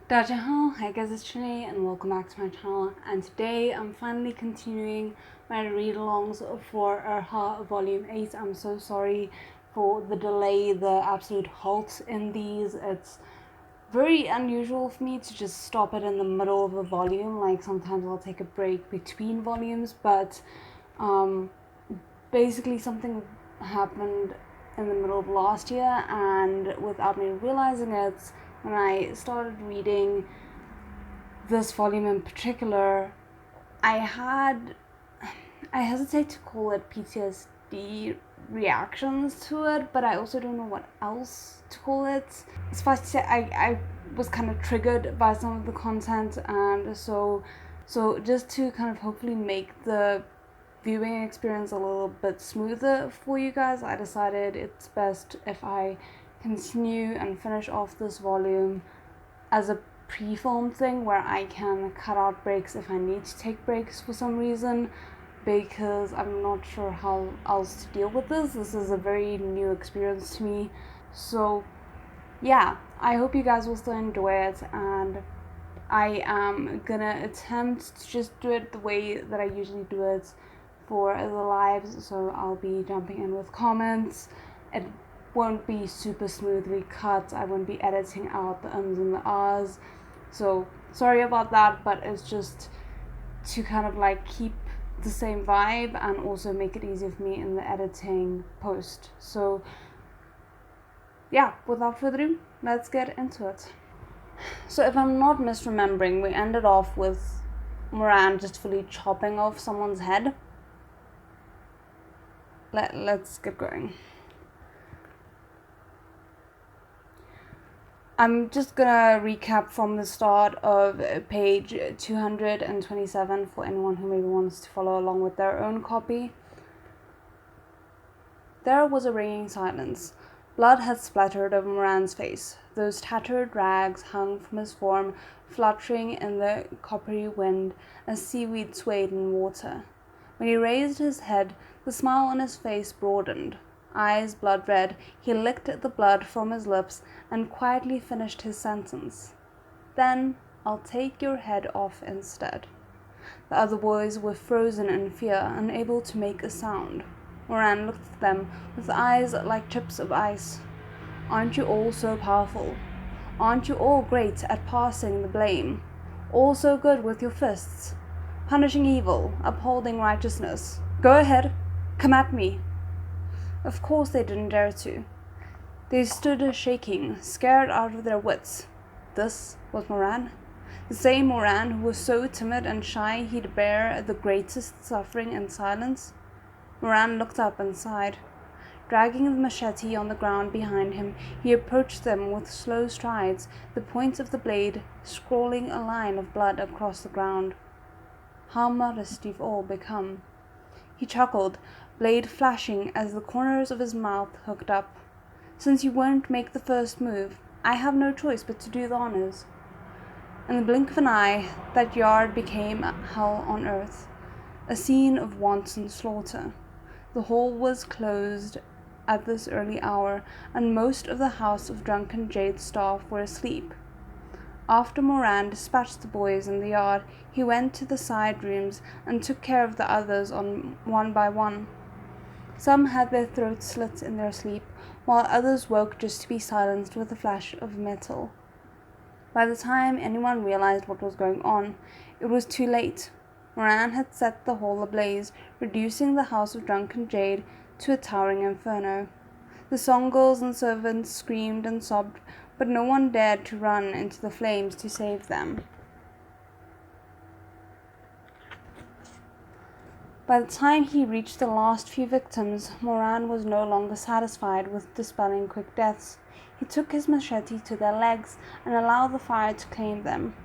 Dajahan, hi guys, it's Shanae and welcome back to my channel, and today I'm finally continuing my read-alongs for ErHa Volume 8. I'm so sorry for the delay, the absolute halt in these. It's very unusual for me to just stop it in the middle of a volume. Like sometimes I'll take a break between volumes, but basically something happened in the middle of last year, and without me realizing it, when I started reading this volume in particular, I hesitate to call it PTSD reactions to it, but I also don't know what else to call it. Suffice to say, I was kind of triggered by some of the content, and so just to kind of hopefully make the viewing experience a little bit smoother for you guys, I decided it's best if I continue and finish off this volume as a pre-filmed thing where I can cut out breaks if I need to take breaks for some reason, because I'm not sure how else to deal with this. This is a very new experience to me. So yeah, I hope you guys will still enjoy it, and I am gonna attempt to just do it the way that I usually do it for the lives. So I'll be jumping in with comments. It won't be super smoothly cut. I won't be editing out the ums and the ahs. So sorry about that, but it's just to kind of like keep the same vibe and also make it easier for me in the editing post. So yeah, without further ado, let's get into it. So if I'm not misremembering, we ended off with Moran just fully chopping off someone's head. Let's get going. I'm just gonna recap from the start of page 227 for anyone who maybe wants to follow along with their own copy. There was a ringing silence. Blood had splattered over Moran's face. Those tattered rags hung from his form, fluttering in the coppery wind as seaweed swayed in water. When he raised his head, the smile on his face broadened. Eyes blood red, he licked the blood from his lips and quietly finished his sentence. Then I'll take your head off instead. The other boys were frozen in fear, unable to make a sound. Moran looked at them with eyes like chips of ice. Aren't you all so powerful? Aren't you all great at passing the blame? All so good with your fists? Punishing evil, upholding righteousness. Go ahead, come at me. Of course they didn't dare to. They stood shaking, scared out of their wits. This was Moran. The same Moran who was so timid and shy he'd bear the greatest suffering in silence. Moran looked up and sighed. Dragging the machete on the ground behind him, he approached them with slow strides, the point of the blade scrawling a line of blood across the ground. How modest you've all become. He chuckled, blade flashing as the corners of his mouth hooked up. Since you won't make the first move, I have no choice but to do the honors. In the blink of an eye, that yard became hell on earth, a scene of wanton slaughter. The hall was closed at this early hour, and most of the House of Drunken Jade staff were asleep. After Moran dispatched the boys in the yard, he went to the side rooms and took care of the others one by one. Some had their throats slit in their sleep, while others woke just to be silenced with a flash of metal. By the time anyone realized what was going on, it was too late. Moran had set the hall ablaze, reducing the House of Drunken Jade to a towering inferno. The songgirls and servants screamed and sobbed, but no one dared to run into the flames to save them. By the time he reached the last few victims, Moran was no longer satisfied with dispelling quick deaths. He took his machete to their legs and allowed the fire to claim them.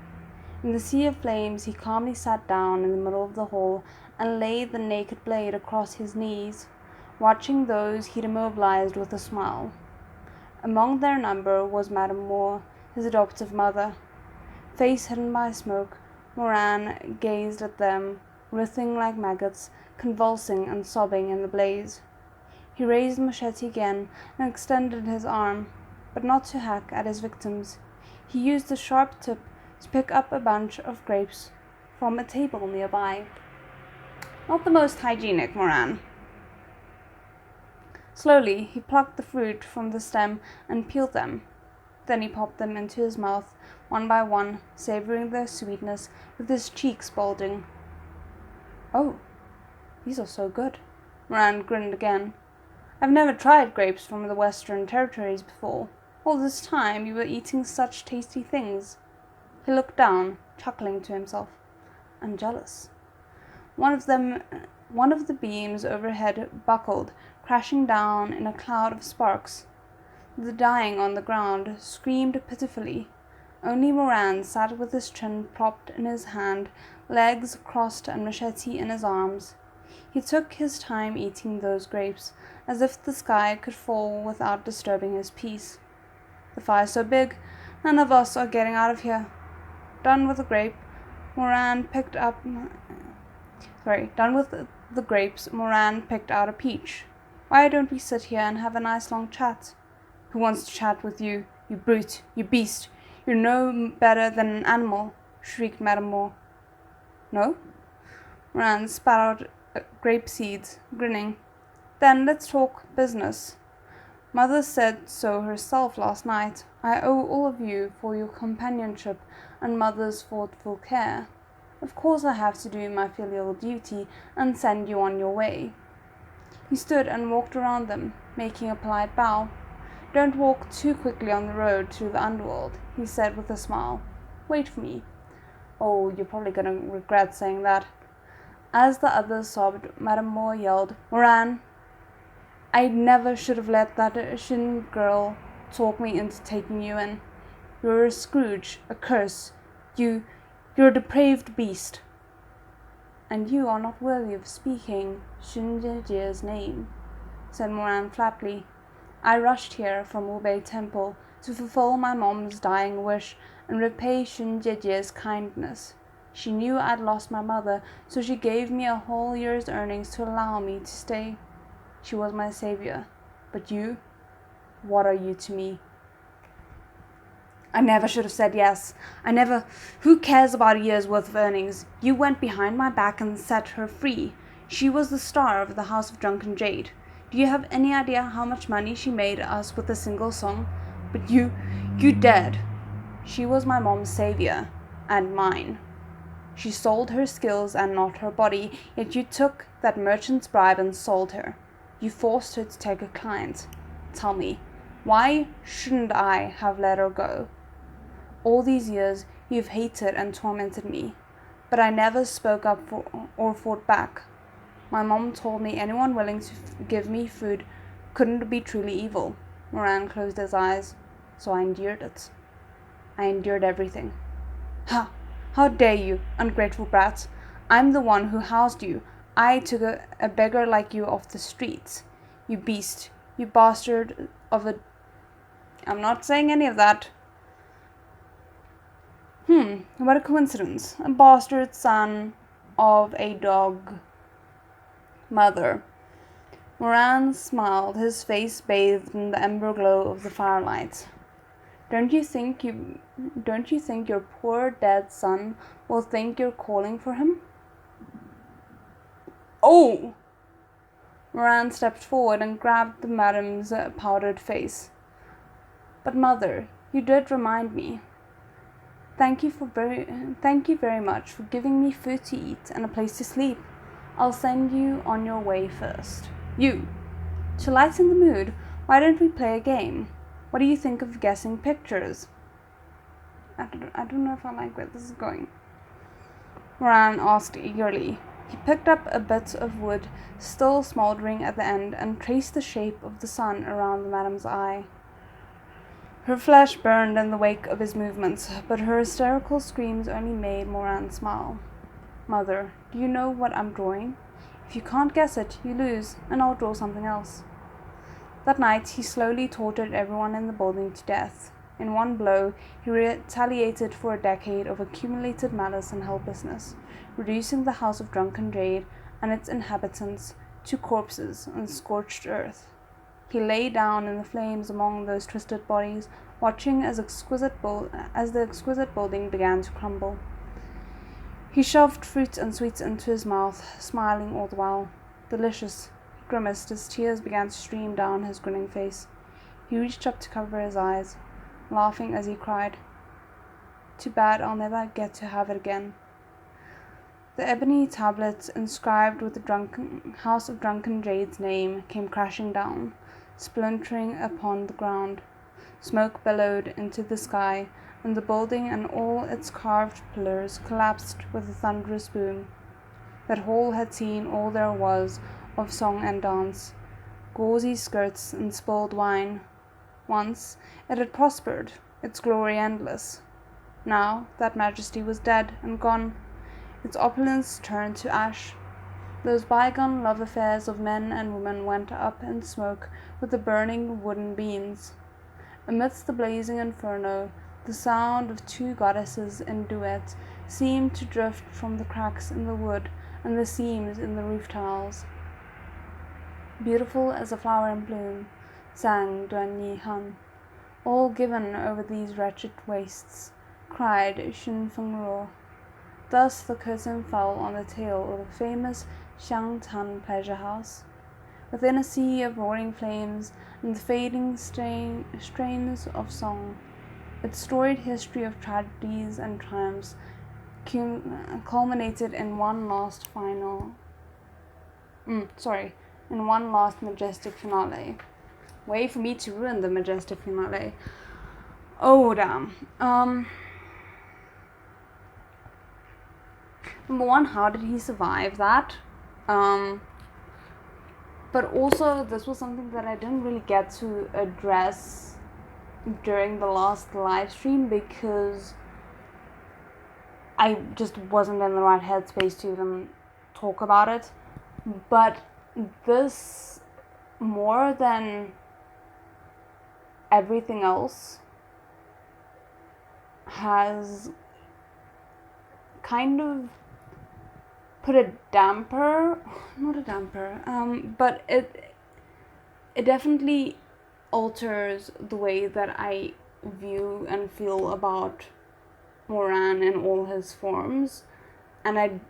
In the sea of flames, he calmly sat down in the middle of the hall and laid the naked blade across his knees, watching those he'd immobilized with a smile. Among their number was Madame Moore, his adoptive mother. Face hidden by smoke, Moran gazed at them, writhing like maggots, convulsing and sobbing in the blaze. He raised the machete again and extended his arm, but not to hack at his victims. He used the sharp tip to pick up a bunch of grapes from a table nearby. Not the most hygienic, Moran. Slowly, he plucked the fruit from the stem and peeled them. Then he popped them into his mouth, one by one, savoring their sweetness with his cheeks bulging. "Oh, these are so good." Moran grinned again. "I've never tried grapes from the Western Territories before. All this time you were eating such tasty things." He looked down, chuckling to himself. "I'm jealous." One of the beams overhead buckled, crashing down in a cloud of sparks. The dying on the ground screamed pitifully. Only Moran sat with his chin propped in his hand, legs crossed and machete in his arms. He took his time eating those grapes, as if the sky could fall without disturbing his peace. "The fire's so big, none of us are getting out of here." Done with the grapes, Moran picked out a peach. "Why don't we sit here and have a nice long chat?" "Who wants to chat with you, you brute, you beast? You're no better than an animal," shrieked Madame Moore. "No?" Moran spat out grape seeds, grinning. "Then let's talk business. Mother said so herself last night. I owe all of you for your companionship and Mother's thoughtful care. Of course I have to do my filial duty and send you on your way." He stood and walked around them, making a polite bow. "Don't walk too quickly on the road to the underworld," he said with a smile. "Wait for me." "Oh, you're probably going to regret saying that." As the others sobbed, Madame Moore yelled, "Moran, I never should have let that Shizun girl talk me into taking you in. You're a Scrooge, a curse. You're a depraved beast. And you are not worthy of speaking Shunjie's name," said Moran flatly. "I rushed here from Wu-Bei Temple to fulfill my mom's dying wish and repay Shunjie's kindness. She knew I'd lost my mother, so she gave me a whole year's earnings to allow me to stay. She was my savior. But you? What are you to me?" "I never should have said yes. Who cares about a year's worth of earnings? You went behind my back and set her free. She was the star of the House of Drunken Jade. Do you have any idea how much money she made us with a single song? But you dared. She was my mom's savior. And mine. She sold her skills and not her body, yet you took that merchant's bribe and sold her. You forced her to take a client. Tell me, why shouldn't I have let her go? All these years you've hated and tormented me, but I never spoke up or fought back. My mom told me anyone willing to give me food couldn't be truly evil." Moran closed his eyes. "So I endured it. I endured everything." "Ha! How dare you, ungrateful brat! I'm the one who housed you. I took a beggar like you off the streets. You beast, you bastard of a—" "I'm not saying any of that." What a coincidence. A bastard son of a dog mother." Moran smiled, his face bathed in the ember glow of the firelight. Don't you think your poor dead son will think you're calling for him?" "Oh!" Moran stepped forward and grabbed the madam's powdered face. "But Mother, you did remind me. Thank you very much for giving me food to eat and a place to sleep. I'll send you on your way first. You, to lighten the mood, why don't we play a game? What do you think of guessing pictures?" I don't know if I like where this is going," Moran asked eagerly. He picked up a bit of wood, still smouldering at the end, and traced the shape of the sun around the madam's eye. Her flesh burned in the wake of his movements, but her hysterical screams only made Moran smile. "Mother, do you know what I'm drawing? If you can't guess it, you lose, and I'll draw something else." That night he slowly tortured everyone in the building to death. In one blow, he retaliated for a decade of accumulated malice and helplessness, reducing the House of Drunken Jade and its inhabitants to corpses and scorched earth. He lay down in the flames among those twisted bodies, watching as the exquisite building began to crumble. He shoved fruit and sweets into his mouth, smiling all the while. Delicious, he grimaced as tears began to stream down his grinning face. He reached up to cover his eyes, laughing as he cried, "Too bad I'll never get to have it again." The ebony tablet inscribed with the House of Drunken Jade's name came crashing down, splintering upon the ground. Smoke billowed into the sky, and the building and all its carved pillars collapsed with a thunderous boom. That hall had seen all there was of song and dance, gauzy skirts and spilled wine. Once it had prospered, its glory endless. Now that majesty was dead and gone, its opulence turned to ash. Those bygone love affairs of men and women went up in smoke with the burning wooden beams. Amidst the blazing inferno, the sound of two goddesses in duet seemed to drift from the cracks in the wood and the seams in the roof tiles. Beautiful as a flower in bloom, sang Duan Han. All given over these wretched wastes, cried Xun Fengruo. Thus the curtain fell on the tale of the famous Xiangtan pleasure house. Within a sea of roaring flames and the fading strains of song, its storied history of tragedies and triumphs culminated in one last majestic finale. Way for me to ruin the majestic finale. Oh damn. Number one, how did he survive that? But also, this was something that I didn't really get to address during the last live stream because I just wasn't in the right headspace to even talk about it. But this, more than everything else, has kind of put a damper, not a damper, but it definitely alters the way that I view and feel about Moran in all his forms, and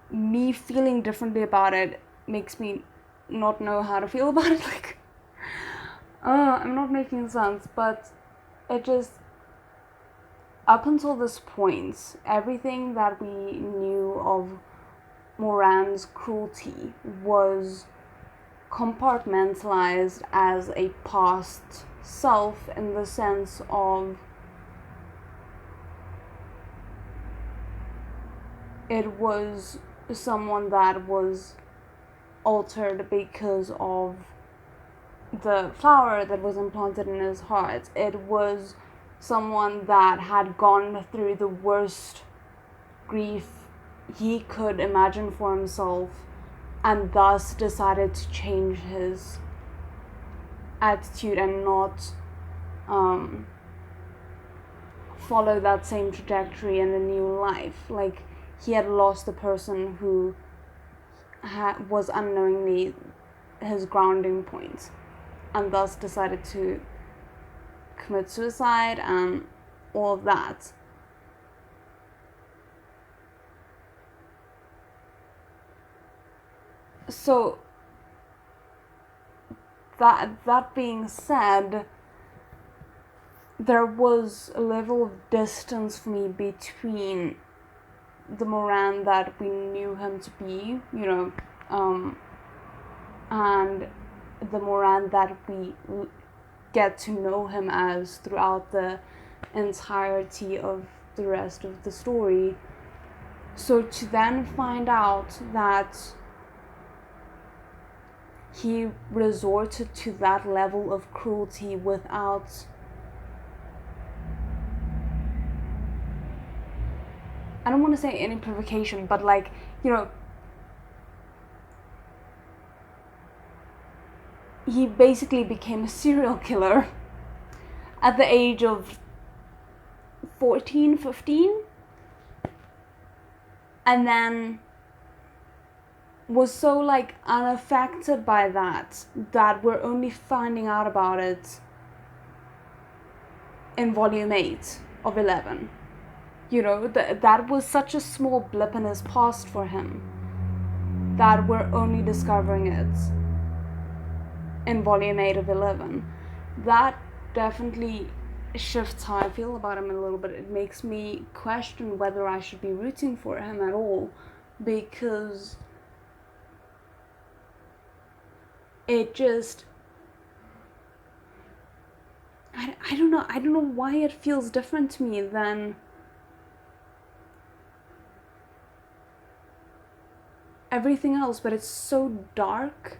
me feeling differently about it makes me not know how to feel about it. Like, I'm not making sense, but it just, up until this point, everything that we knew of Moran's cruelty was compartmentalized as a past self, in the sense of it was someone that was altered because of the flower that was implanted in his heart. It was someone that had gone through the worst grief he could imagine for himself, and thus decided to change his attitude and not follow that same trajectory in a new life. Like, he had lost a person who was unknowingly his grounding point, and thus decided to commit suicide and all of that. So that being said, there was a level of distance for me between the Moran that we knew him to be, and the Moran that we get to know him as throughout the entirety of the rest of the story. So to then find out that he resorted to that level of cruelty without I don't want to say any provocation, but he basically became a serial killer at the age of 14, 15, and then was so unaffected by that we're only finding out about it in volume 8 of 11. You know, that was such a small blip in his past for him that we're only discovering it in volume 8 of 11. That definitely shifts how I feel about him a little bit. It makes me question whether I should be rooting for him at all, because it just, I don't know why it feels different to me than everything else, but it's so dark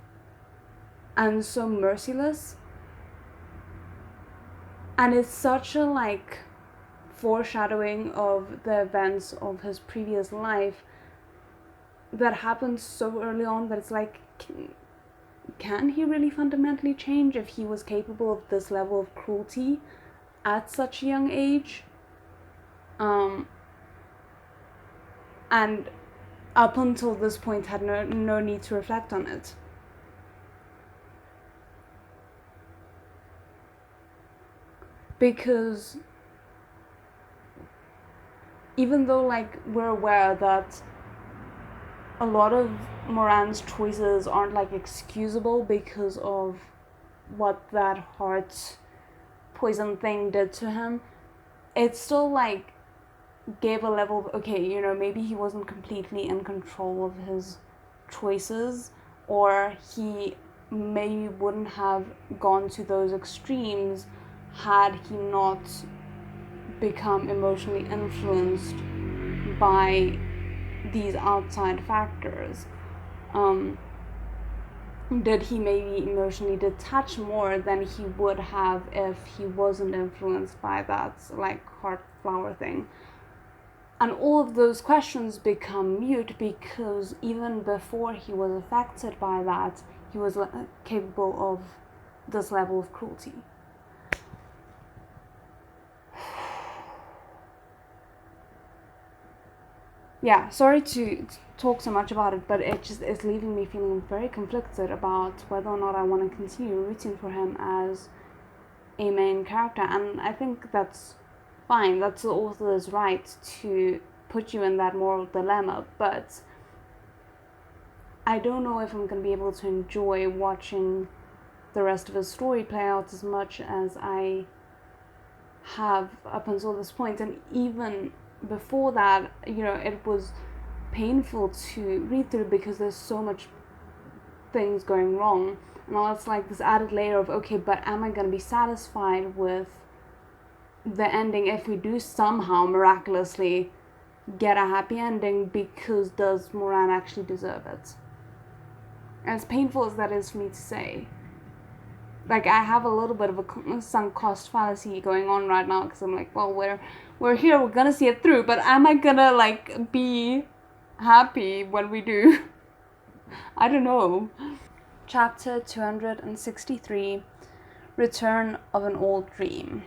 and so merciless, and it's such a like foreshadowing of the events of his previous life that happened so early on that it's like, can he really fundamentally change if he was capable of this level of cruelty at such a young age? And up until this point had no need to reflect on it. Because even though like we're aware that a lot of Moran's choices aren't like excusable because of what that heart poison thing did to him, it still like gave a level of, okay, you know, maybe he wasn't completely in control of his choices, or he maybe wouldn't have gone to those extremes had he not become emotionally influenced by these outside factors. Did he maybe emotionally detach more than he would have if he wasn't influenced by that like heart flower thing? And all of those questions become mute because even before he was affected by that, he was capable of this level of cruelty. Yeah, sorry to talk so much about it, but it just is leaving me feeling very conflicted about whether or not I want to continue rooting for him as a main character. And I think that's fine, that's the author's right to put you in that moral dilemma, but I don't know if I'm going to be able to enjoy watching the rest of his story play out as much as I have up until this point. And even before that, you know, it was painful to read through because there's so much things going wrong, and now it's like this added layer of, okay, but am I going to be satisfied with the ending if we do somehow miraculously get a happy ending, because does Moran actually deserve it? As painful as that is for me to say, like, I have a little bit of a sunk cost fallacy going on right now, because I'm like, well, we're here, we're gonna see it through, but am I gonna like be happy when we do? I don't know. Chapter 263, Return of an Old Dream.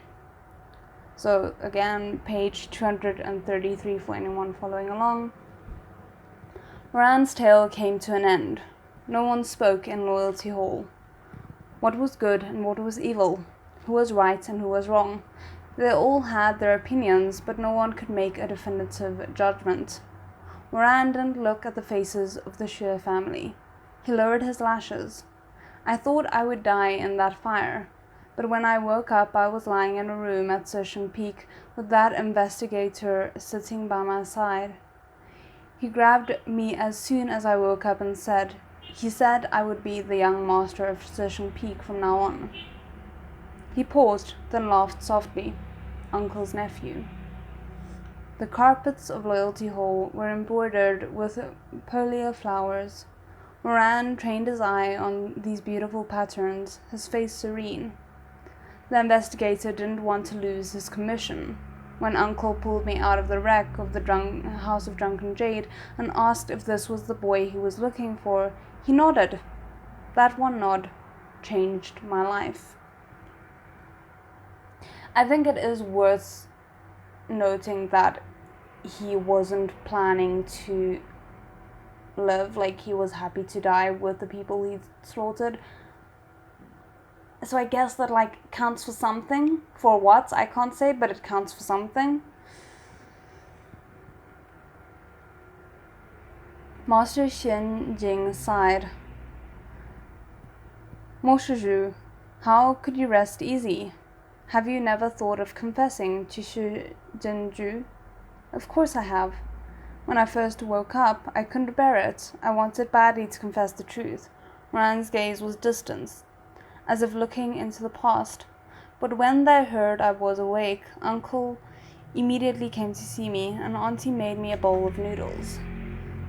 So again, page 233 for anyone following along. Moran's tale came to an end. No one spoke in Loyalty Hall. What was good and what was evil? Who was right and who was wrong? They all had their opinions, but no one could make a definitive judgment. Moran didn't look at the faces of the Shear family. He lowered his lashes. I thought I would die in that fire, but when I woke up I was lying in a room at Shizun Peak with that investigator sitting by my side. He grabbed me as soon as I woke up and said, he said I would be the young master of Shizun Peak from now on. He paused, then laughed softly. Uncle's nephew. The carpets of Loyalty Hall were embroidered with pearlier flowers. Moran trained his eye on these beautiful patterns, his face serene. The investigator didn't want to lose his commission. When Uncle pulled me out of the wreck of the House of Drunken Jade and asked if this was the boy he was looking for, he nodded. That one nod changed my life. I think it is worth noting that he wasn't planning to live, like he was happy to die with the people he slaughtered. So I guess that like counts for something. For what? I can't say, but it counts for something. Master Xin Jing sighed. Mo Shizhu, how could you rest easy? Have you never thought of confessing to Shizun? Of course I have. When I first woke up, I couldn't bear it. I wanted badly to confess the truth. Moran's gaze was distant, as if looking into the past. But when they heard I was awake, Uncle immediately came to see me, and Auntie made me a bowl of noodles.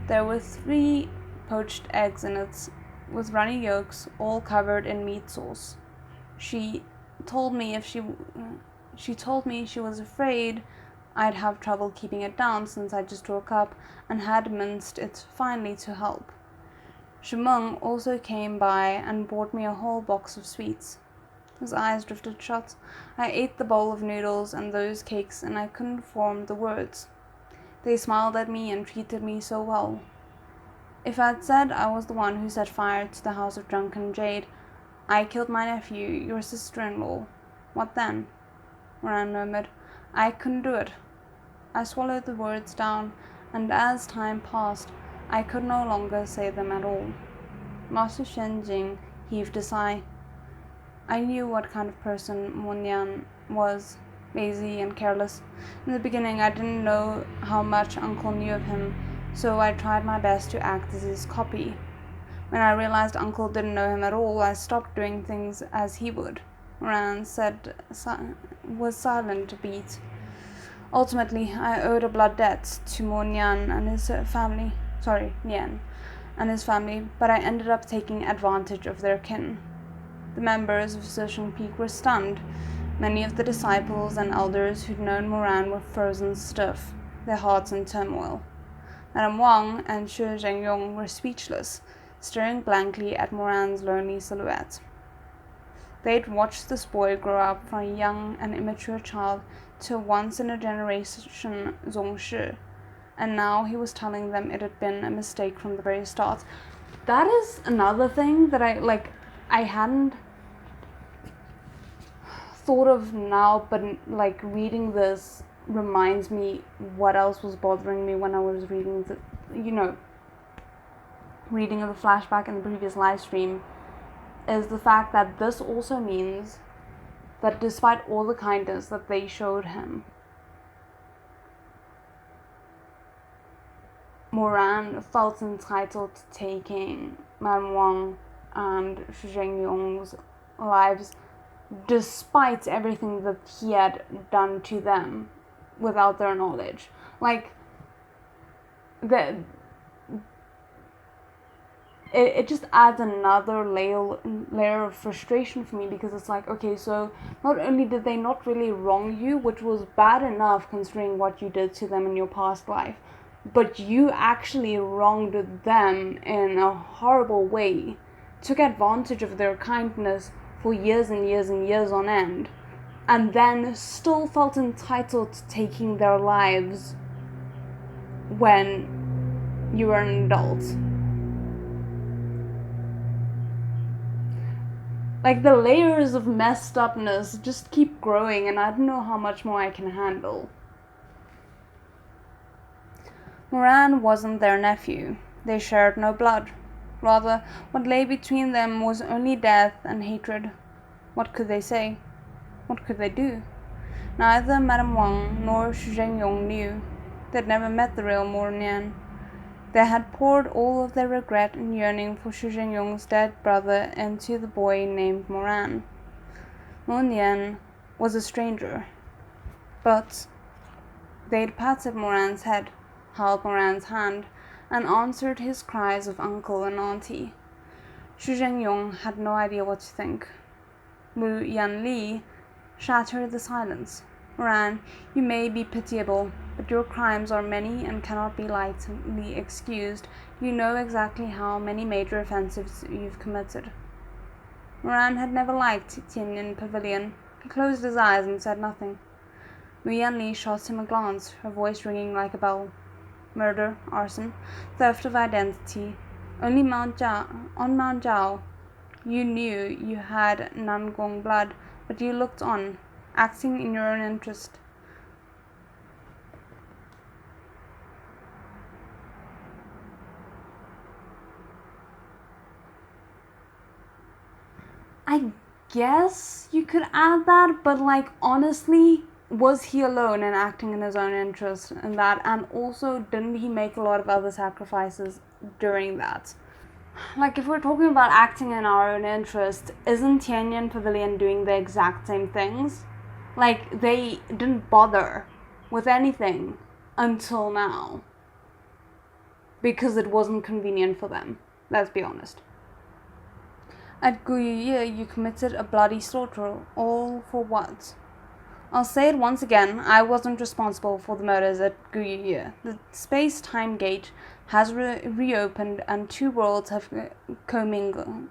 There were 3 poached eggs in it, with runny yolks, all covered in meat sauce. She told me she was afraid I'd have trouble keeping it down since I just woke up, and had minced it finely to help. Shimeng also came by and bought me a whole box of sweets. His eyes drifted shut. I ate the bowl of noodles and those cakes, and I couldn't form the words. They smiled at me and treated me so well. If I'd said I was the one who set fire to the house of drunken Jade, I killed my nephew, your sister-in-law, what then? Moran murmured. I couldn't do it. I swallowed the words down, and as time passed, I could no longer say them at all. Master Shenjing heaved a sigh. I knew what kind of person Monyan was, lazy and careless. In the beginning, I didn't know how much Uncle knew of him, so I tried my best to act as his copy. When I realized Uncle didn't know him at all, I stopped doing things as he would. Moran was silent a beat. Ultimately, I owed a blood debt to Nian and his family, but I ended up taking advantage of their kin. The members of Shizun Peak were stunned. Many of the disciples and elders who'd known Moran were frozen stiff, their hearts in turmoil. Madame Wang and Shi Zhengyong were speechless, staring blankly at Moran's lonely silhouette. They'd watched this boy grow up from a young and immature child to a once-in-a-generation zongshi, and now he was telling them it had been a mistake from the very start. That is another thing that I hadn't thought of now, but like reading this reminds me what else was bothering me when I was reading reading of the flashback in the previous live stream, is the fact that this also means that despite all the kindness that they showed him, Moran felt entitled to taking Madame Wang and Shi Zhengyong's lives despite everything that he had done to them without their knowledge. It just adds another layer of frustration for me, because it's like, okay, so not only did they not really wrong you, which was bad enough considering what you did to them in your past life, but you actually wronged them in a horrible way, took advantage of their kindness for years and years and years on end, and then still felt entitled to taking their lives when you were an adult. Like, the layers of messed upness just keep growing, and I don't know how much more I can handle. Moran wasn't their nephew. They shared no blood. Rather, what lay between them was only death and hatred. What could they say? What could they do? Neither Madame Wang nor Shi Zhengyong knew. They'd never met the real Mornian. They had poured all of their regret and yearning for Shi Zhengyong's dead brother into the boy named Moran. Mornian was a stranger, but they'd patted Moran's head, held Moran's hand, and answered his cries of uncle and auntie. Shi Zhengyong had no idea what to think. Mu Yanli shattered the silence. Moran, you may be pitiable, but your crimes are many and cannot be lightly excused. You know exactly how many major offenses you've committed. Moran had never liked Tianyin Pavilion. He closed his eyes and said nothing. Mu Yanli shot him a glance, her voice ringing like a bell. Murder, arson, theft of identity. Only on Mount Zhao You knew you had Nangong blood, but you looked on, acting in your own interest. I guess you could add that, but like honestly, was he alone in acting in his own interest in that? And also, didn't he make a lot of other sacrifices during that? Like, if we're talking about acting in our own interest, isn't Tianyan Pavilion doing the exact same things? Like, they didn't bother with anything until now because it wasn't convenient for them. Let's be honest. At Guyuye, you committed a bloody slaughter, all for what? I'll say it once again, I wasn't responsible for the murders at Guyuye. The space-time gate has reopened and two worlds have commingled.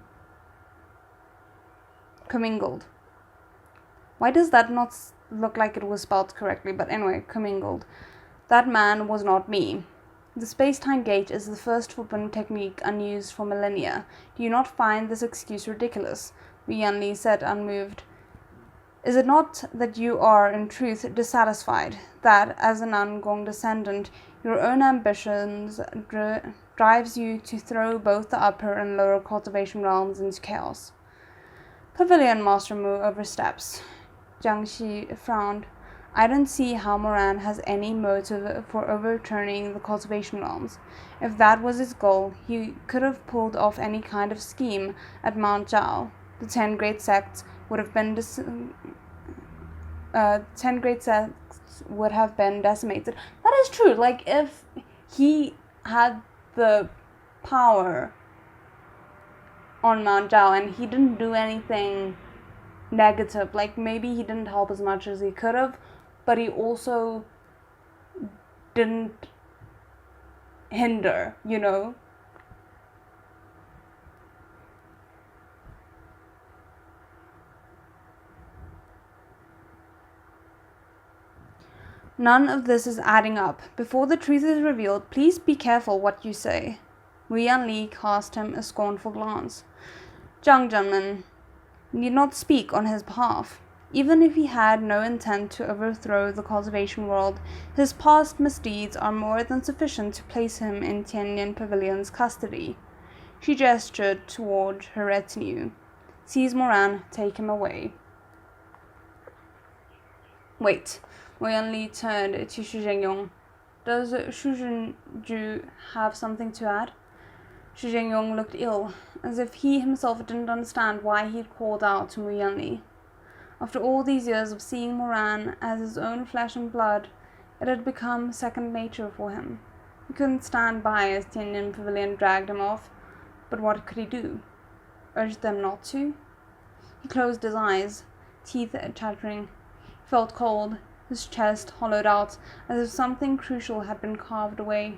Why does that not look like it was spelled correctly? But anyway, commingled. That man was not me. The space-time gate is the first forbidden technique unused for millennia. Do you not find this excuse ridiculous? Wu Yanli said, unmoved. Is it not that you are, in truth, dissatisfied, that, as an Angong descendant, your own ambitions drives you to throw both the upper and lower cultivation realms into chaos? Pavilion Master Mu oversteps. Jiang Xi frowned. I don't see how Moran has any motive for overturning the cultivation realms. If that was his goal, he could have pulled off any kind of scheme at Mount Zhao. The 10 great sects would have been decimated. That is true. Like, if he had the power on Mount Zhao and he didn't do anything negative, like maybe he didn't help as much as he could have, but he also didn't hinder, you know? None of this is adding up. Before the truth is revealed, please be careful what you say. Wu Yanli cast him a scornful glance. Zhang Zhenmen need not speak on his behalf. Even if he had no intent to overthrow the cultivation world, his past misdeeds are more than sufficient to place him in Tianyan Pavilion's custody. She gestured toward her retinue. Seize Moran, take him away. Wait. Wu Yanli turned to Xu Zhengyong. Does Xu Zhenju have something to add? Xu Zhengyong looked ill, as if he himself didn't understand why he had called out to Wu Yanli. After all these years of seeing Moran as his own flesh and blood, it had become second nature for him. He couldn't stand by as Tianyan Pavilion dragged him off, but what could he do? Urge them not to? He closed his eyes, teeth chattering. He felt cold, his chest hollowed out, as if something crucial had been carved away.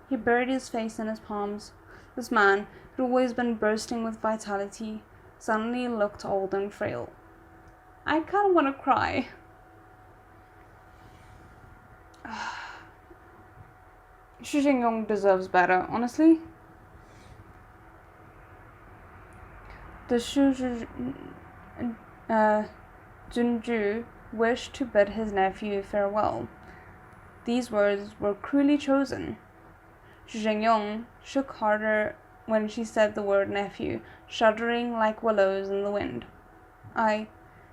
He buried his face in his palms. This man, who had always been bursting with vitality, suddenly looked old and frail. I kind of want to cry. Xu Zhengyong deserves better, honestly. The Xu Zhenju wished to bid his nephew farewell. These words were cruelly chosen. Xu Zhengyong shook harder when she said the word nephew, shuddering like willows in the wind. Xu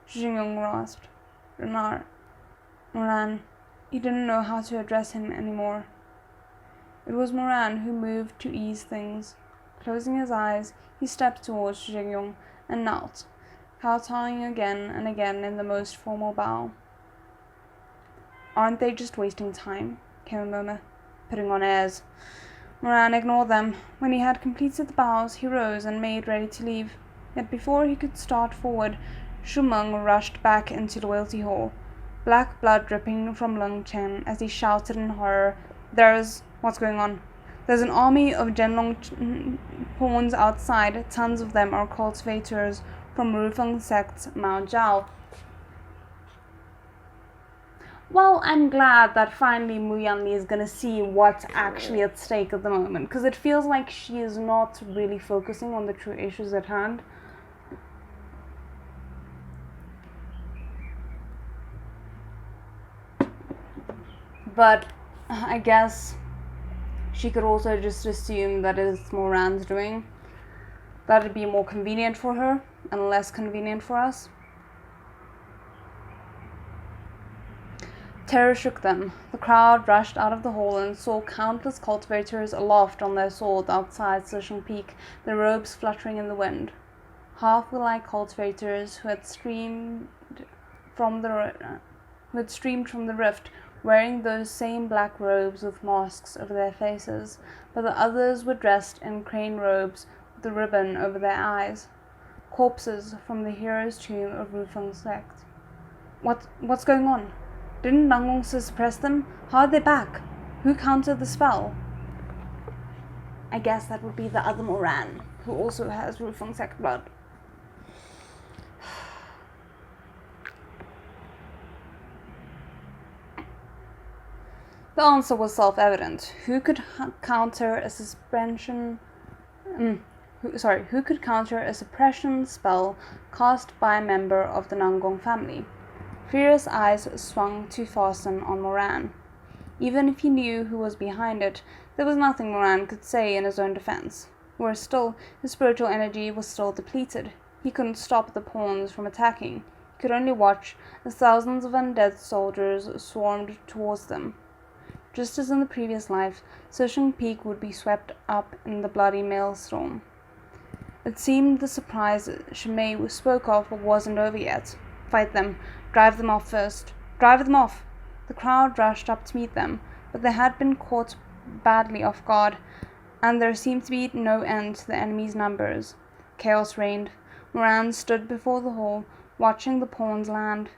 Zhengyong rasped. Moran. He didn't know how to address him anymore. It was Moran who moved to ease things. Closing his eyes, he stepped towards Xu Zhengyong and knelt, kowtowing again and again in the most formal bow. Aren't they just wasting time? Came a murmur, putting on airs. Moran ignored them. When he had completed the bows, he rose and made ready to leave. Yet before he could start forward, Shu Meng rushed back into the Loyalty Hall, black blood dripping from Lung Chen as he shouted in horror, What's going on? There's an army of Zhenlong pawns outside. Tons of them are cultivators from Rufeng sect's Mount Zhao. Well, I'm glad that finally Wu Yanli is gonna see what's actually at stake at the moment, because it feels like she is not really focusing on the true issues at hand. But I guess she could also just assume that it's Moran's doing. That'd be more convenient for her and less convenient for us. Terror shook them. The crowd rushed out of the hall and saw countless cultivators aloft on their swords outside Shizun Peak, their robes fluttering in the wind. Half were like cultivators who had streamed from the rift, wearing those same black robes with masks over their faces, but the others were dressed in crane robes with a ribbon over their eyes. Corpses from the hero's tomb of Rufeng's sect. What's going on? Didn't Nangong suppress them? How are they back? Who countered the spell? I guess that would be the other Moran, who also has Rufeng's sect blood. The answer was self-evident. Who could counter a suppression spell cast by a member of the Nangong family? Furious eyes swung to fasten on Moran. Even if he knew who was behind it, there was nothing Moran could say in his own defense. Worse still, his spiritual energy was still depleted. He couldn't stop the pawns from attacking. He could only watch as thousands of undead soldiers swarmed towards them. Just as in the previous life, Shizun Peak would be swept up in the bloody maelstrom. It seemed the surprise Shimei spoke of wasn't over yet. Fight them. Drive them off first. Drive them off! The crowd rushed up to meet them, but they had been caught badly off guard, and there seemed to be no end to the enemy's numbers. Chaos reigned. Moran stood before the hall, watching the pawns land.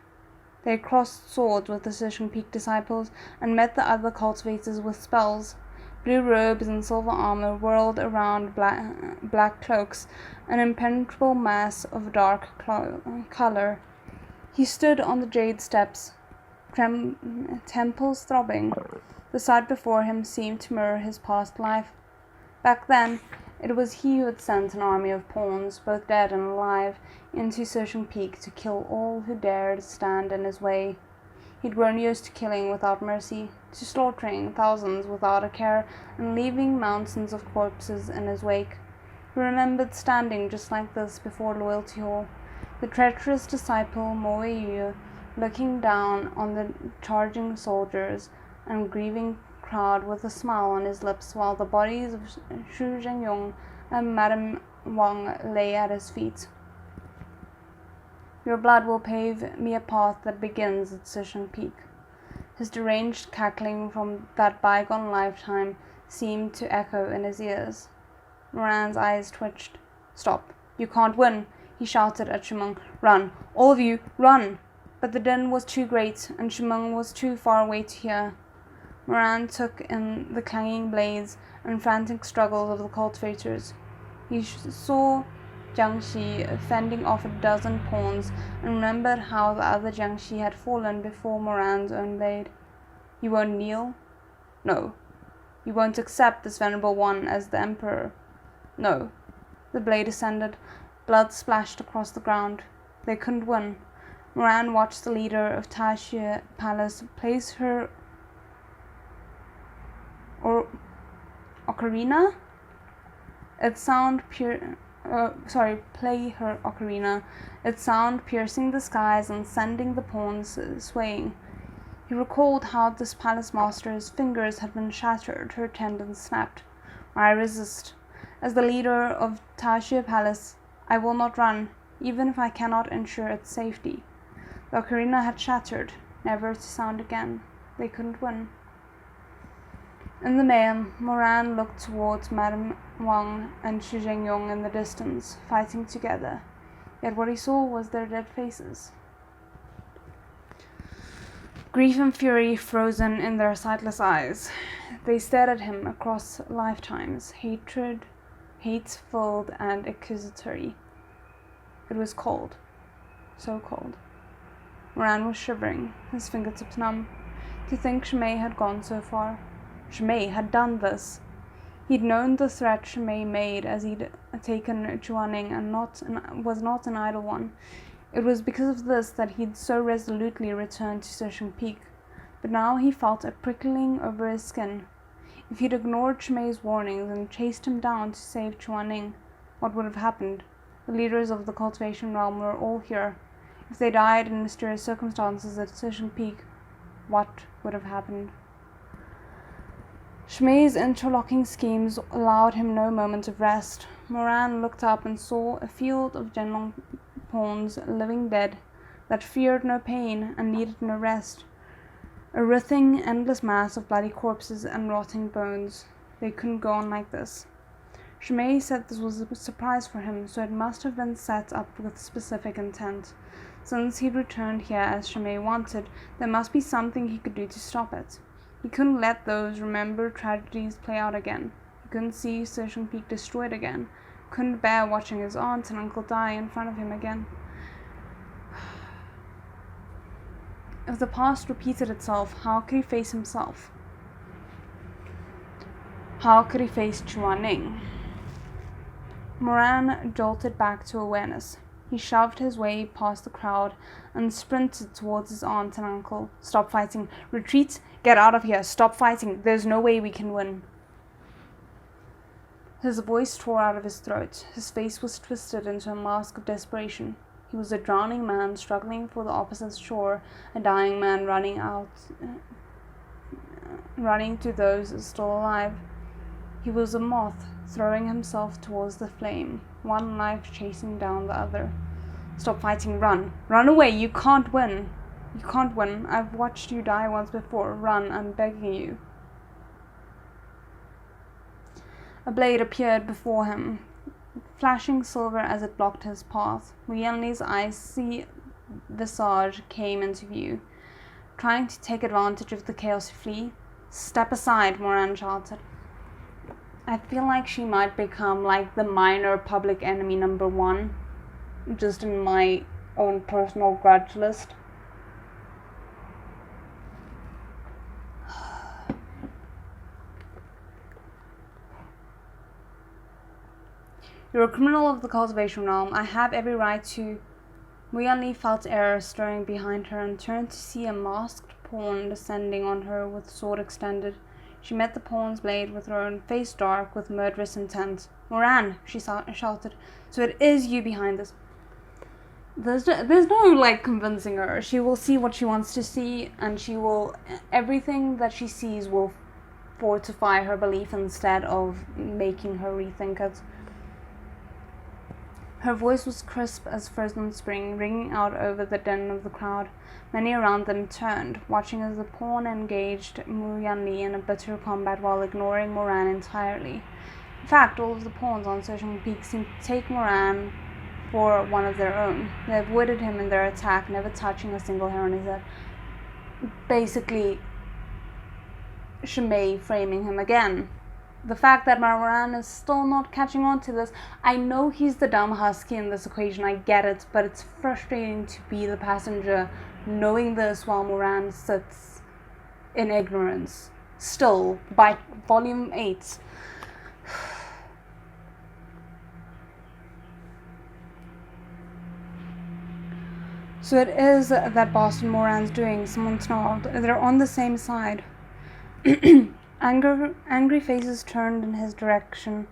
They crossed swords with the Shizun Peak disciples and met the other cultivators with spells. Blue robes and silver armor whirled around black cloaks, an impenetrable mass of dark color. He stood on the jade steps, temples throbbing. The sight before him seemed to mirror his past life. Back then, it was he who had sent an army of pawns, both dead and alive, into Shizun Peak to kill all who dared stand in his way. He'd grown used to killing without mercy, to slaughtering thousands without a care, and leaving mountains of corpses in his wake. He remembered standing just like this before Loyalty Hall, the treacherous disciple Mo Yu looking down on the charging soldiers and grieving crowd with a smile on his lips, while the bodies of Xu Zhengyong and Madame Wang lay at his feet. Your blood will pave me a path that begins at Shizun Peak. His deranged cackling from that bygone lifetime seemed to echo in his ears. Moran's eyes twitched. Stop. You can't win, he shouted at Shimeng. Run. All of you, run. But the din was too great, and Shimeng was too far away to hear. Moran took in the clanging blades and frantic struggles of the cultivators. He saw Jiangxi fending off a dozen pawns and remembered how the other Jiangxi had fallen before Moran's own blade. You won't kneel? No. You won't accept this venerable one as the emperor? No. The blade ascended. Blood splashed across the ground. They couldn't win. Moran watched the leader of Taxue Palace place her ocarina? Play her ocarina, its sound piercing the skies and sending the pawns swaying. He recalled how this palace master's fingers had been shattered, her tendons snapped. I resist. As the leader of Taxue Palace, I will not run, even if I cannot ensure its safety. The ocarina had shattered, never to sound again. They couldn't win. In the mail, Moran looked towards Madame Wang and Xu Zhengyong in the distance, fighting together. Yet what he saw was their dead faces. Grief and fury frozen in their sightless eyes. They stared at him across lifetimes, hate-filled and accusatory. It was cold. So cold. Moran was shivering, his fingertips numb. To think Shimei had gone so far. Shimei had done this. He'd known the threat Shimei made as he'd taken Chuaning and was not an idle one. It was because of this that he'd so resolutely returned to Shizun Peak. but now he felt a prickling over his skin. If he'd ignored Shimei's warnings and chased him down to save Chuaning, what would have happened? The leaders of the cultivation realm were all here. If they died in mysterious circumstances at Shizun Peak, what would have happened? Shimei's interlocking schemes allowed him no moment of rest. Moran looked up and saw a field of Zhenlong pawns, living dead, that feared no pain and needed no rest. A writhing, endless mass of bloody corpses and rotting bones. They couldn't go on like this. Shimei said this was a surprise for him, so it must have been set up with specific intent. Since he'd returned here as Shimei wanted, there must be something he could do to stop it. He couldn't let those remembered tragedies play out again. He couldn't see Shizun Peak destroyed again. Couldn't bear watching his aunt and uncle die in front of him again. If the past repeated itself, how could he face himself? How could he face Chuaning? Moran jolted back to awareness. He shoved his way past the crowd and sprinted towards his aunt and uncle. Stop fighting. Retreat. Get out of here. Stop fighting. There's no way we can win. His voice tore out of his throat. His face was twisted into a mask of desperation. He was a drowning man struggling for the opposite shore, a dying man running to those still alive. He was a moth, throwing himself towards the flame, one life chasing down the other. Stop fighting, run. Run away, you can't win. You can't win. I've watched you die once before. Run, I'm begging you. A blade appeared before him, flashing silver as it blocked his path. Lianli's icy visage came into view, trying to take advantage of the chaos to flee. Step aside, Moran shouted. I feel like she might become like the minor public enemy number 1, just in my own personal grudge list. You're a criminal of the cultivation realm. I have every right to... Lianli felt air stirring behind her and turned to see a masked pawn descending on her with sword extended. She met the pawn's blade with her own, face dark with murderous intent. Moran, she shouted. So it is you behind this. There's no convincing her. She will see what she wants to see, and everything that she sees will fortify her belief instead of making her rethink it. Her voice was crisp as frozen spring, ringing out over the din of the crowd. Many around them turned, watching as the pawn engaged Lianli in a bitter combat while ignoring Moran entirely. In fact, all of the pawns on Shizun Peak seemed to take Moran for one of their own. They avoided him in their attack, never touching a single hair on his head. Basically, Shimei framing him again. The fact that Moran is still not catching on to this, I know he's the dumb Husky in this equation, I get it, but it's frustrating to be the passenger knowing this while Moran sits in ignorance. Still, by volume 8. So it is that Boston Moran's doing, someone snarled. They're on the same side. Angry faces turned in his direction,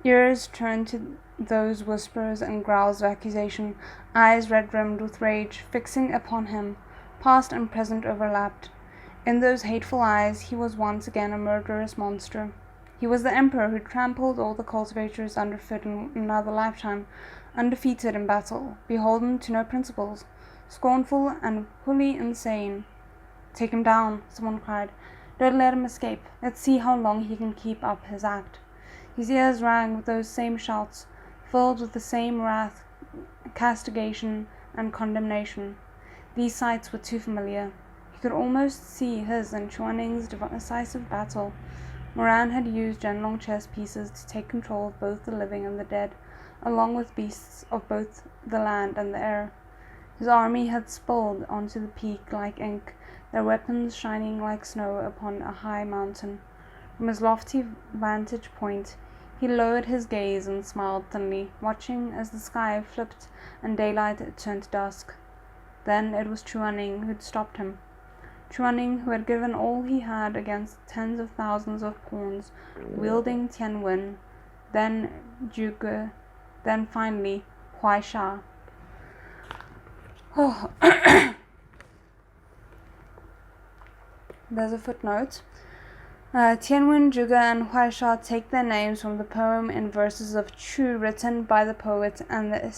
ears turned to those whispers and growls of accusation, eyes red-rimmed with rage, fixing upon him. Past and present overlapped. In those hateful eyes he was once again a murderous monster. He was the emperor who trampled all the cultivators underfoot in another lifetime, undefeated in battle, beholden to no principles, scornful and wholly insane. Take him down, someone cried. Don't let him escape. Let's see how long he can keep up his act. His ears rang with those same shouts, filled with the same wrath, castigation, and condemnation. These sights were too familiar. He could almost see his and Chuaning's decisive battle. Moran had used Zhenlong chess pieces to take control of both the living and the dead, along with beasts of both the land and the air. His army had spilled onto the peak like ink, their weapons shining like snow upon a high mountain. From his lofty vantage point, he lowered his gaze and smiled thinly, watching as the sky flipped and daylight turned to dusk. Then it was Chuaning who'd stopped him. Chuaning, who had given all he had against tens of thousands of pawns, wielding Tianwen, then Zhuge, then finally Huaisha. Oh. There's a footnote. Tianwen, Zhuge, and Huaisha take their names from the poem in verses of Chu written by the poet and the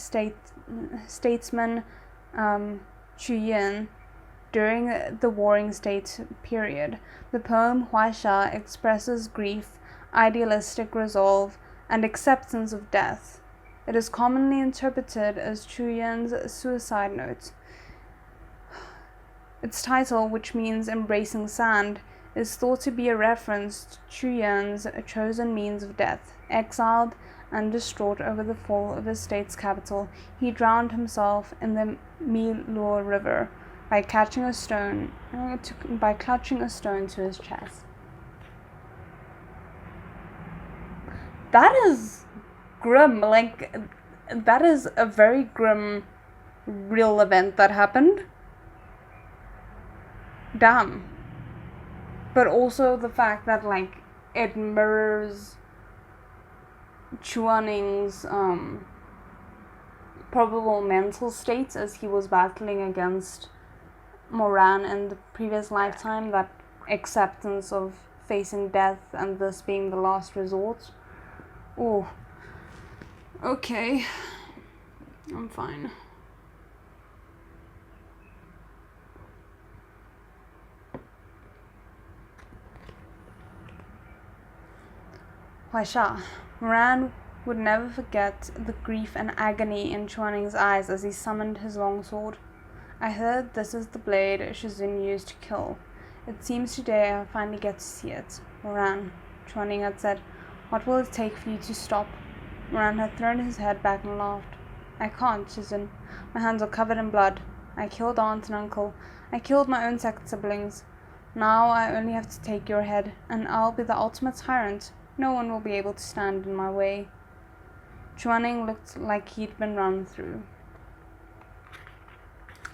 statesman Chu Yan during the Warring State period. The poem Huaisha expresses grief, idealistic resolve, and acceptance of death. It is commonly interpreted as Chu Yan's suicide note. Its title, which means embracing sand, is thought to be a reference to Chu Yan's chosen means of death. Exiled and distraught over the fall of his state's capital, he drowned himself in the Milor River by clutching a stone to his chest. That is grim. Like, that is a very grim real event that happened. Damn. But also the fact that, like, it mirrors Chuaning's probable mental state as he was battling against Moran in the previous lifetime, that acceptance of facing death and this being the last resort. Oh, okay, I'm fine. Huaisha. Moran would never forget the grief and agony in Chuaning's eyes as he summoned his longsword. I heard this is the blade Shizun used to kill. It seems today I finally get to see it. Moran, Chuaning had said, what will it take for you to stop? Moran had thrown his head back and laughed. I can't, Shizun. My hands are covered in blood. I killed aunt and uncle. I killed my own second siblings. Now I only have to take your head, and I'll be the ultimate tyrant. No one will be able to stand in my way. Chuaning looked like he'd been run through.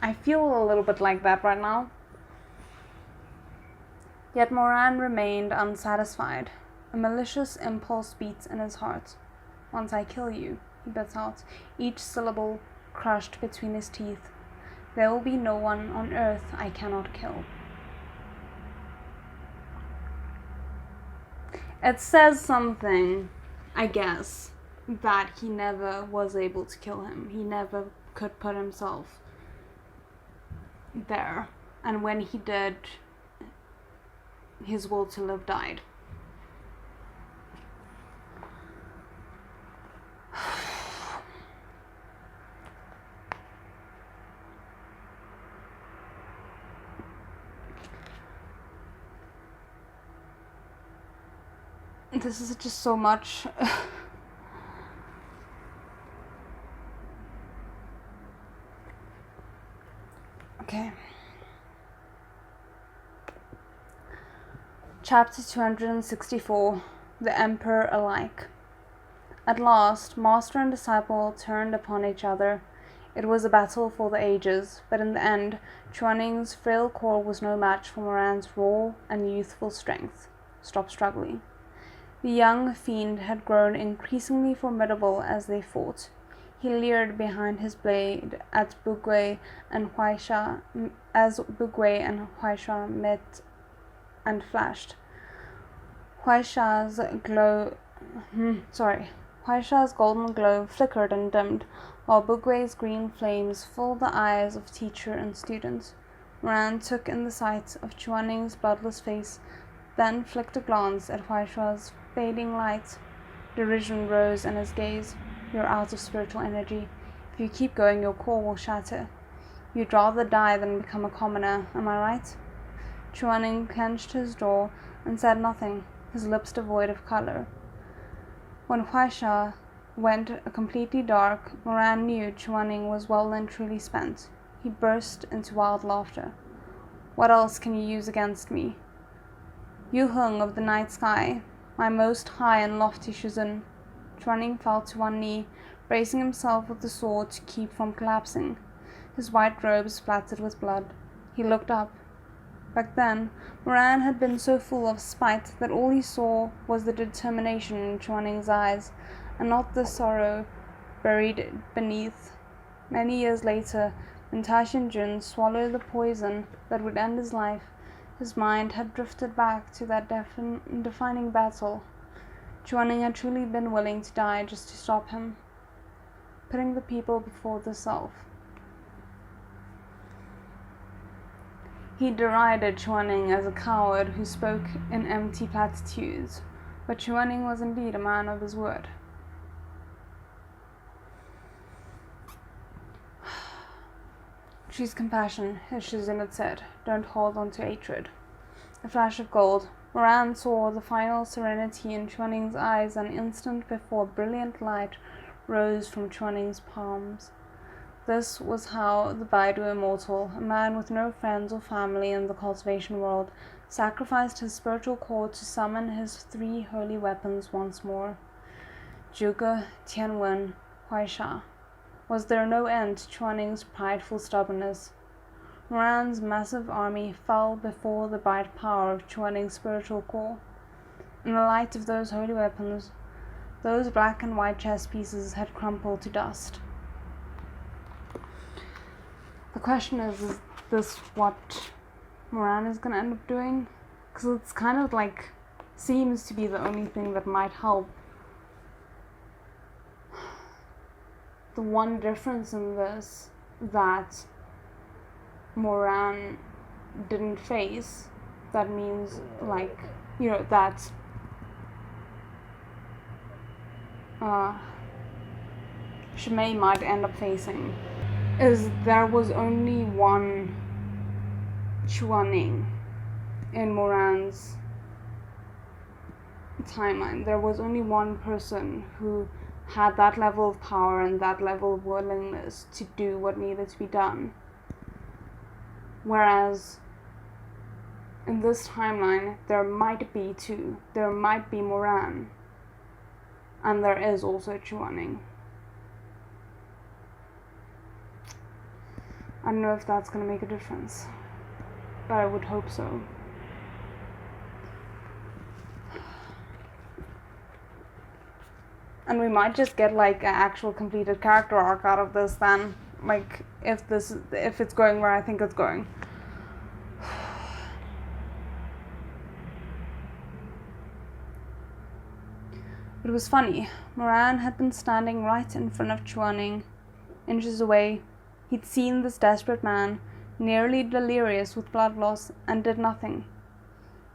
I feel a little bit like that right now. Yet Moran remained unsatisfied. A malicious impulse beat in his heart. Once I kill you, he bit out, each syllable crushed between his teeth. There will be no one on earth I cannot kill. It says something, I guess, that he never was able to kill him. He never could put himself there. And when he did, his will to live died. This is just so much. Okay. Chapter 264. The Emperor Alike. At last, master and disciple turned upon each other. It was a battle for the ages, but in the end, Chuaning's frail core was no match for Moran's raw and youthful strength. Stop struggling. The young fiend had grown increasingly formidable as they fought. He leered behind his blade at Bugui and Huaisha as Bugui and Huaisha met and flashed. Huaisha's golden glow flickered and dimmed, while Bugui's green flames filled the eyes of teacher and student. Moran took in the sight of Chuaning's bloodless face, then flicked a glance at Huaisha's fading light. Derision rose in his gaze. You're out of spiritual energy. If you keep going, your core will shatter. You'd rather die than become a commoner, am I right? Chuaning clenched his jaw and said nothing, his lips devoid of color. When Huaisha went completely dark, Moran knew Chuaning was well and truly spent. He burst into wild laughter. What else can you use against me? Yu Hung of the night sky, my most high and lofty Shizun. Chuaning fell to one knee, bracing himself with the sword to keep from collapsing. His white robe splattered with blood. He looked up. Back then, Moran had been so full of spite that all he saw was the determination in Chuaning's eyes, and not the sorrow buried beneath. Many years later, when Jun swallowed the poison that would end his life, his mind had drifted back to that defining battle. Chuaning had truly been willing to die just to stop him, putting the people before the self. He derided Chuaning as a coward who spoke in empty platitudes, but Chuaning was indeed a man of his word. Choose compassion, as Shizun had said. Don't hold on to hatred. A flash of gold. Moran saw the final serenity in Chuaning's eyes an instant before brilliant light rose from Chuaning's palms. This was how the Baidu immortal, a man with no friends or family in the cultivation world, sacrificed his spiritual core to summon his 3 holy weapons once more. Zhuge, Tianwen, Huaisha. Was there no end to Chuaning's prideful stubbornness? Moran's massive army fell before the bright power of Chuaning's spiritual core. In the light of those holy weapons, those black and white chess pieces had crumpled to dust. The question is this what Moran is going to end up doing? Because it's kind of like, seems to be the only thing that might help. The one difference in this that Moran didn't face, that means that Shimei might end up facing, is there was only one Chuaning in Moran's timeline. There was only one person who had that level of power and that level of willingness to do what needed to be done. Whereas in this timeline, there might be 2. There might be Moran, and there is also Chuaning. I don't know if that's going to make a difference, but I would hope so. And we might just get like an actual completed character arc out of this then, like if it's going where I think it's going. It was funny. Moran had been standing right in front of Chuaning, inches away. He'd seen this desperate man, nearly delirious with blood loss, and did nothing.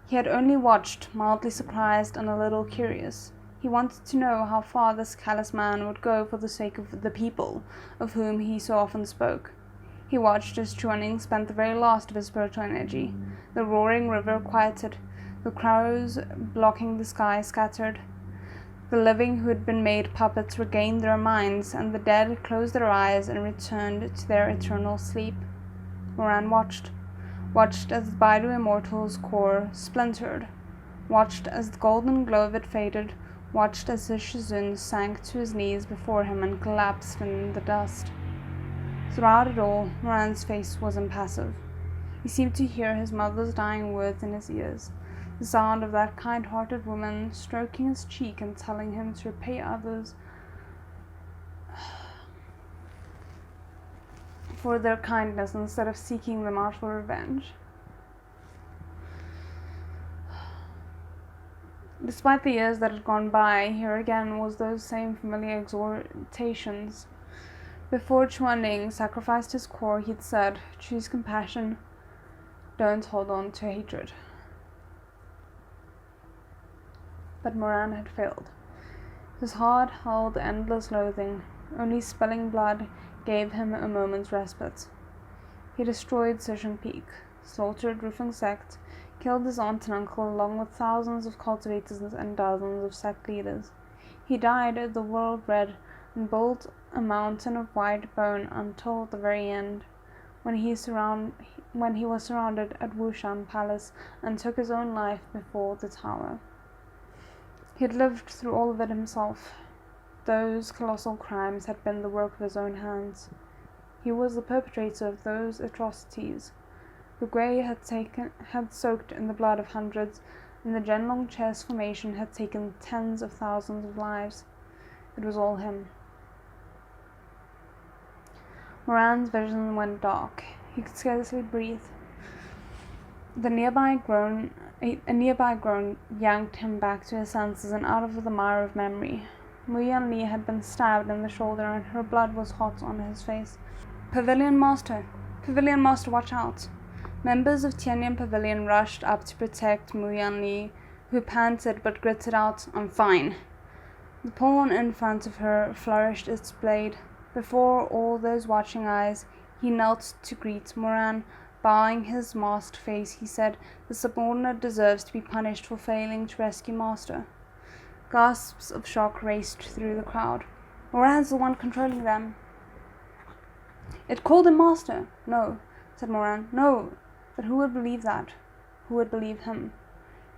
He had only watched, mildly surprised and a little curious. He wanted to know how far this callous man would go for the sake of the people, of whom he so often spoke. He watched as Chuaning spent the very last of his spiritual energy. The roaring river quieted, the crows blocking the sky scattered. The living who had been made puppets regained their minds, and the dead closed their eyes and returned to their eternal sleep. Moran watched as the Baidu Immortal's core splintered, watched as the golden glow of it faded, watched as his Shizun sank to his knees before him and collapsed in the dust. Throughout it all, Moran's face was impassive. He seemed to hear his mother's dying words in his ears, the sound of that kind-hearted woman stroking his cheek and telling him to repay others for their kindness instead of seeking them out for revenge. Despite the years that had gone by, here again was those same familiar exhortations. Before Chuaning sacrificed his core, he'd said, "Choose compassion, don't hold on to hatred." But Moran had failed. His heart held endless loathing. Only spilling blood gave him a moment's respite. He destroyed Shizun Peak, slaughtered Rufeng Sect, killed his aunt and uncle along with thousands of cultivators and dozens of sect leaders. He dyed the world red and built a mountain of white bone until the very end, when he was surrounded at Wushan Palace and took his own life before the tower. He had lived through all of it himself. Those colossal crimes had been the work of his own hands. He was the perpetrator of those atrocities, The grey had soaked in the blood of hundreds, and the Genlong chess formation had taken tens of thousands of lives. It was all him. Moran's vision went dark. He could scarcely breathe. A nearby groan yanked him back to his senses and out of the mire of memory. Mu Yanli had been stabbed in the shoulder, and her blood was hot on his face. Pavilion Master, watch out! Members of Tianyan Pavilion rushed up to protect Mu Yanli, who panted but gritted out, "I'm fine." The pawn in front of her flourished its blade. Before all those watching eyes, he knelt to greet Moran. Bowing his masked face, he said, "The subordinate deserves to be punished for failing to rescue Master." Gasps of shock raced through the crowd. Moran's the one controlling them. It called him Master. No, said Moran. No, but who would believe that? Who would believe him?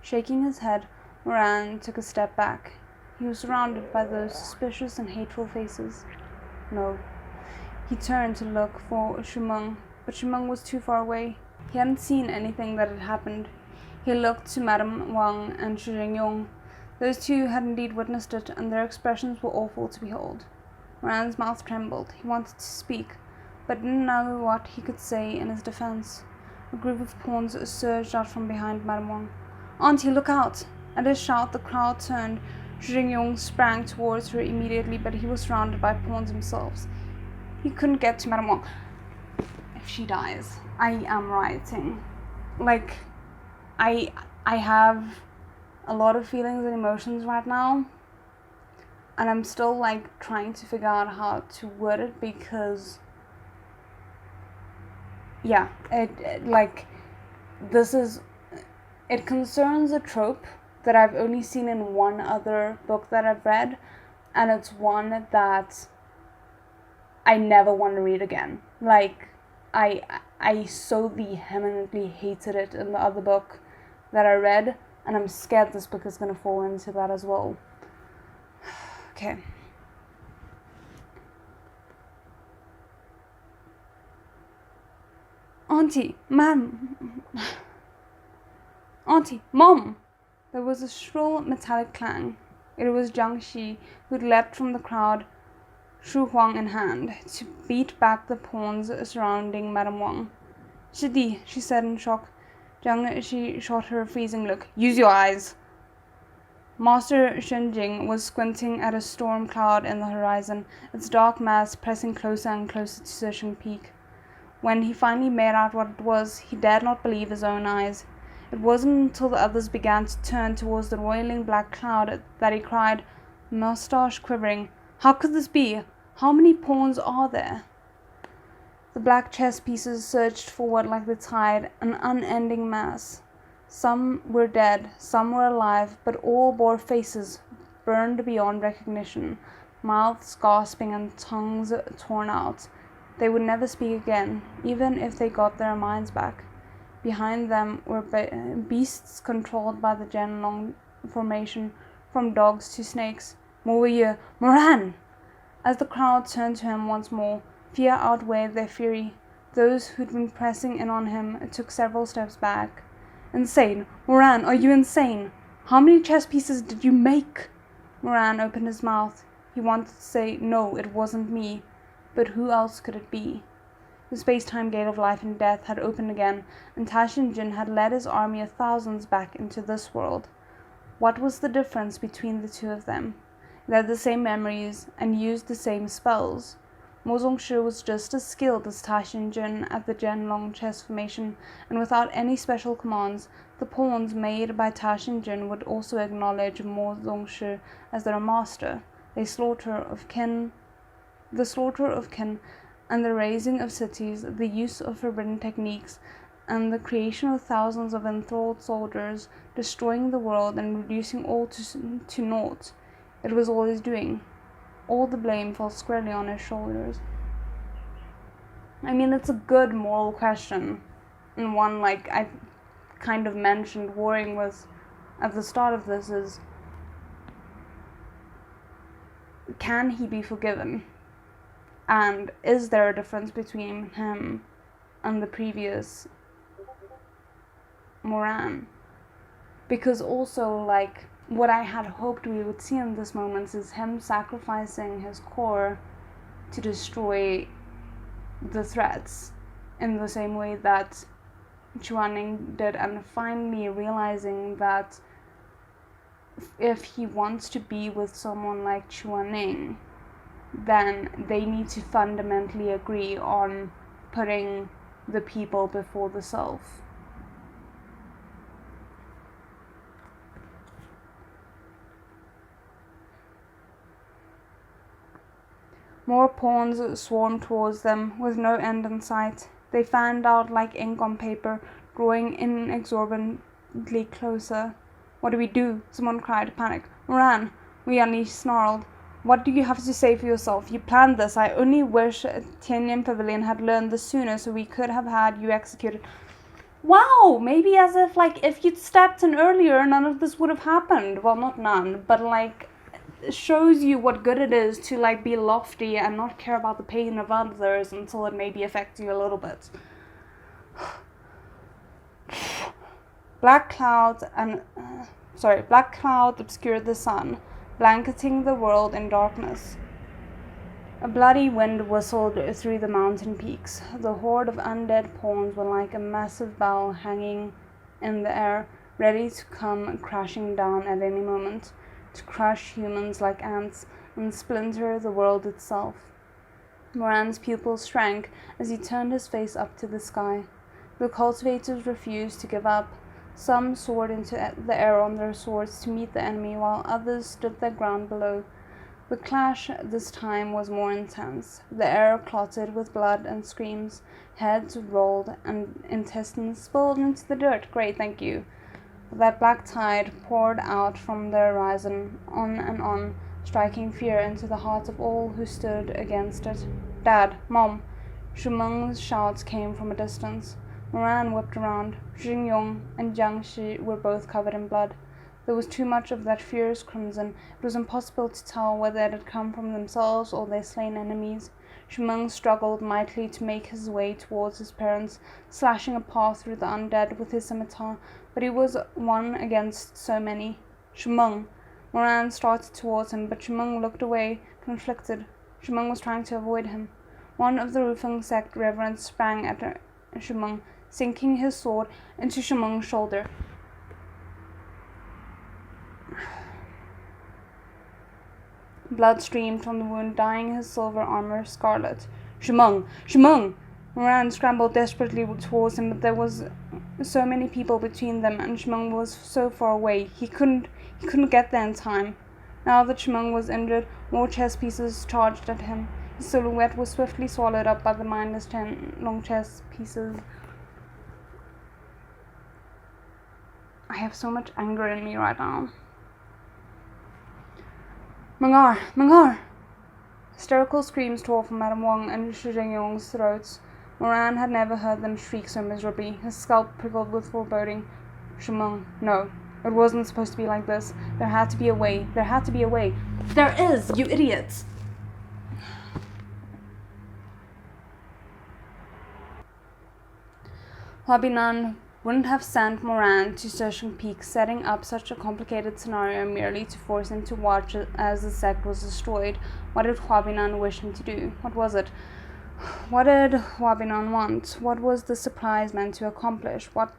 Shaking his head, Moran took a step back. He was surrounded by those suspicious and hateful faces. No. He turned to look for Shumeng, but Shumeng was too far away. He hadn't seen anything that had happened. He looked to Madame Wang and Shi Jingyong. Those two had indeed witnessed it, and their expressions were awful to behold. Moran's mouth trembled. He wanted to speak, but didn't know what he could say in his defense. A group of pawns surged out from behind Madame Wang. "Auntie, look out!" At his shout, the crowd turned. Shi Jingyong sprang towards her immediately, but he was surrounded by pawns themselves. He couldn't get to Madame Wang. If she dies, I am rioting. I have a lot of feelings and emotions right now, and I'm still trying to figure out how to word it, because it concerns a trope that I've only seen in one other book that I've read, and it's one that I never want to read again. I so vehemently hated it in the other book that I read, and I'm scared this book is going to fall into that as well. Okay. Auntie, Mom! There was a shrill metallic clang. It was Jiang Shi, who'd leapt from the crowd, Shu Huang in hand, to beat back the pawns surrounding Madame Wang. "Shidi," she said in shock. Jiang Shi shot her a freezing look. "Use your eyes!" Master Shenjing was squinting at a storm cloud in the horizon, its dark mass pressing closer and closer to Searching Peak. When he finally made out what it was, he dared not believe his own eyes. It wasn't until the others began to turn towards the roiling black cloud that he cried, moustache quivering, "How could this be? How many pawns are there?" The black chess pieces surged forward like the tide, an unending mass. Some were dead, some were alive, but all bore faces burned beyond recognition, mouths gasping and tongues torn out. They would never speak again, even if they got their minds back. Behind them were beasts controlled by the Genlong formation, from dogs to snakes. Moran! As the crowd turned to him once more, fear outweighed their fury. Those who'd been pressing in on him took several steps back. "Insane! Moran, are you insane? How many chess pieces did you make?" Moran opened his mouth. He wanted to say, "No, it wasn't me," but who else could it be? The space-time gate of life and death had opened again, and Tashin Jin had led his army of thousands back into this world. What was the difference between the two of them? They had the same memories and used the same spells. Mo Zongshi was just as skilled as Tashin Jin at the Genlong chess formation, and without any special commands, the pawns made by Tashin Jin would also acknowledge Mo Zongshi as their master. The slaughter of kin, and the razing of cities, the use of forbidden techniques, and the creation of thousands of enthralled soldiers, destroying the world and reducing all to naught. It was all his doing. All the blame fell squarely on his shoulders. I mean, it's a good moral question, and one I kind of mentioned warring with at the start of this is, can he be forgiven? And is there a difference between him and the previous Moran. Because also, like, what I had hoped we would see in this moment is him sacrificing his core to destroy the threats in the same way that Chuaning did, and finally realizing that if he wants to be with someone like Chuaning, then they need to fundamentally agree on putting the people before the self. More pawns swarmed towards them, with no end in sight. They fanned out like ink on paper, growing inexorably closer. What do we do? Someone cried, panic. Moran, Riani snarled. What do you have to say for yourself? You planned this. I only wish Tianyan Pavilion had learned this sooner so we could have had you executed. Wow, maybe as if, like, if you'd stepped in earlier, none of this would have happened. Well, not none, but, like, it shows you what good it is to, like, be lofty and not care about the pain of others until it maybe affects you a little bit. Black clouds obscured the sun, blanketing the world in darkness. A bloody wind whistled through the mountain peaks. The horde of undead pawns were like a massive bell hanging in the air, ready to come crashing down at any moment, to crush humans like ants and splinter the world itself. Moran's pupils shrank as he turned his face up to the sky. The cultivators refused to give up. Some soared into the air on their swords to meet the enemy, while others stood their ground below. The clash this time was more intense. The air clotted with blood and screams. Heads rolled and intestines spilled into the dirt. Great, thank you. That black tide poured out from the horizon, on and on, striking fear into the hearts of all who stood against it. Dad, Mom. Shumeng's shouts came from a distance. Moran whipped around. Xingyong and Jiangxi were both covered in blood. There was too much of that fierce crimson. It was impossible to tell whether it had come from themselves or their slain enemies. Shumeng struggled mightily to make his way towards his parents, slashing a path through the undead with his scimitar, but he was one against so many. Shumeng. Moran started towards him, but Shumeng looked away, conflicted. Shumeng was trying to avoid him. One of the Rufeng sect reverends sprang at Shumeng, sinking his sword into Shumeng's shoulder. Blood streamed from the wound, dyeing his silver armor scarlet. Shumeng! Shumeng! Moran scrambled desperately towards him, but there was so many people between them, and Shumeng was so far away. He couldn't get there in time. Now that Shumeng was injured, more chess pieces charged at him. His silhouette was swiftly swallowed up by the mindless 10 long chess pieces. I have so much anger in me right now. Mengar! Mengar! Hysterical screams tore from Madame Wang and Xu Zhengyong's throats. Moran had never heard them shriek so miserably. His scalp prickled with foreboding. Shumeng, no. It wasn't supposed to be like this. There had to be a way. There had to be a way. There is, you idiots! Huabinan wouldn't have sent Moran to Shizun Peak, setting up such a complicated scenario merely to force him to watch as the sect was destroyed. What did Huabinan wish him to do? What was it? What did Huabinan want? What was the surprise meant to accomplish? What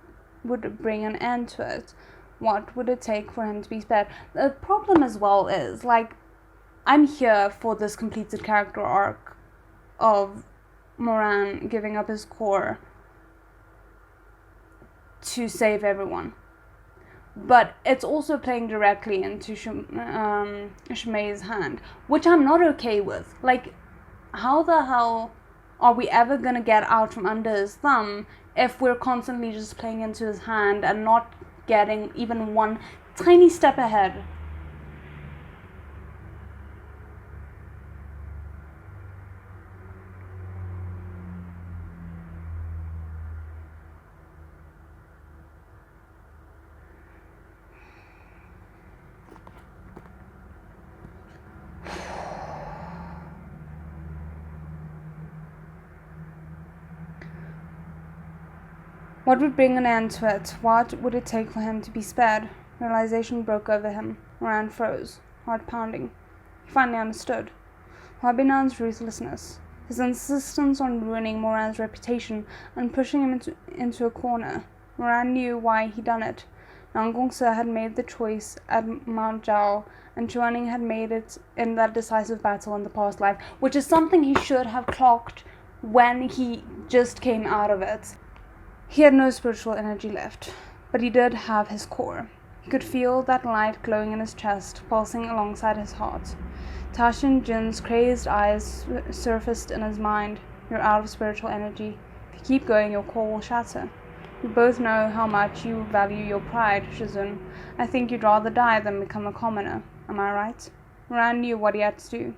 would bring an end to it? What would it take for him to be spared? The problem as well is, like, I'm here for this completed character arc of Moran giving up his core to save everyone. But it's also playing directly into Shimei's hand, which I'm not okay with. Like, how the hell are we ever gonna get out from under his thumb if we're constantly just playing into his hand and not getting even one tiny step ahead? What would bring an end to it? What would it take for him to be spared? Realization broke over him. Moran froze, heart pounding. He finally understood. Wabinan's ruthlessness, his insistence on ruining Moran's reputation and pushing him into a corner. Moran knew why he'd done it. Nangongse had made the choice at Mount Zhao, and Chuaning had made it in that decisive battle in the past life, which is something he should have clocked when he just came out of it. He had no spiritual energy left, but he did have his core. He could feel that light glowing in his chest, pulsing alongside his heart. Tashin Jin's crazed eyes surfaced in his mind. You're out of spiritual energy. If you keep going, your core will shatter. We both know how much you value your pride, Shizun. I think you'd rather die than become a commoner. Am I right? Moran knew what he had to do.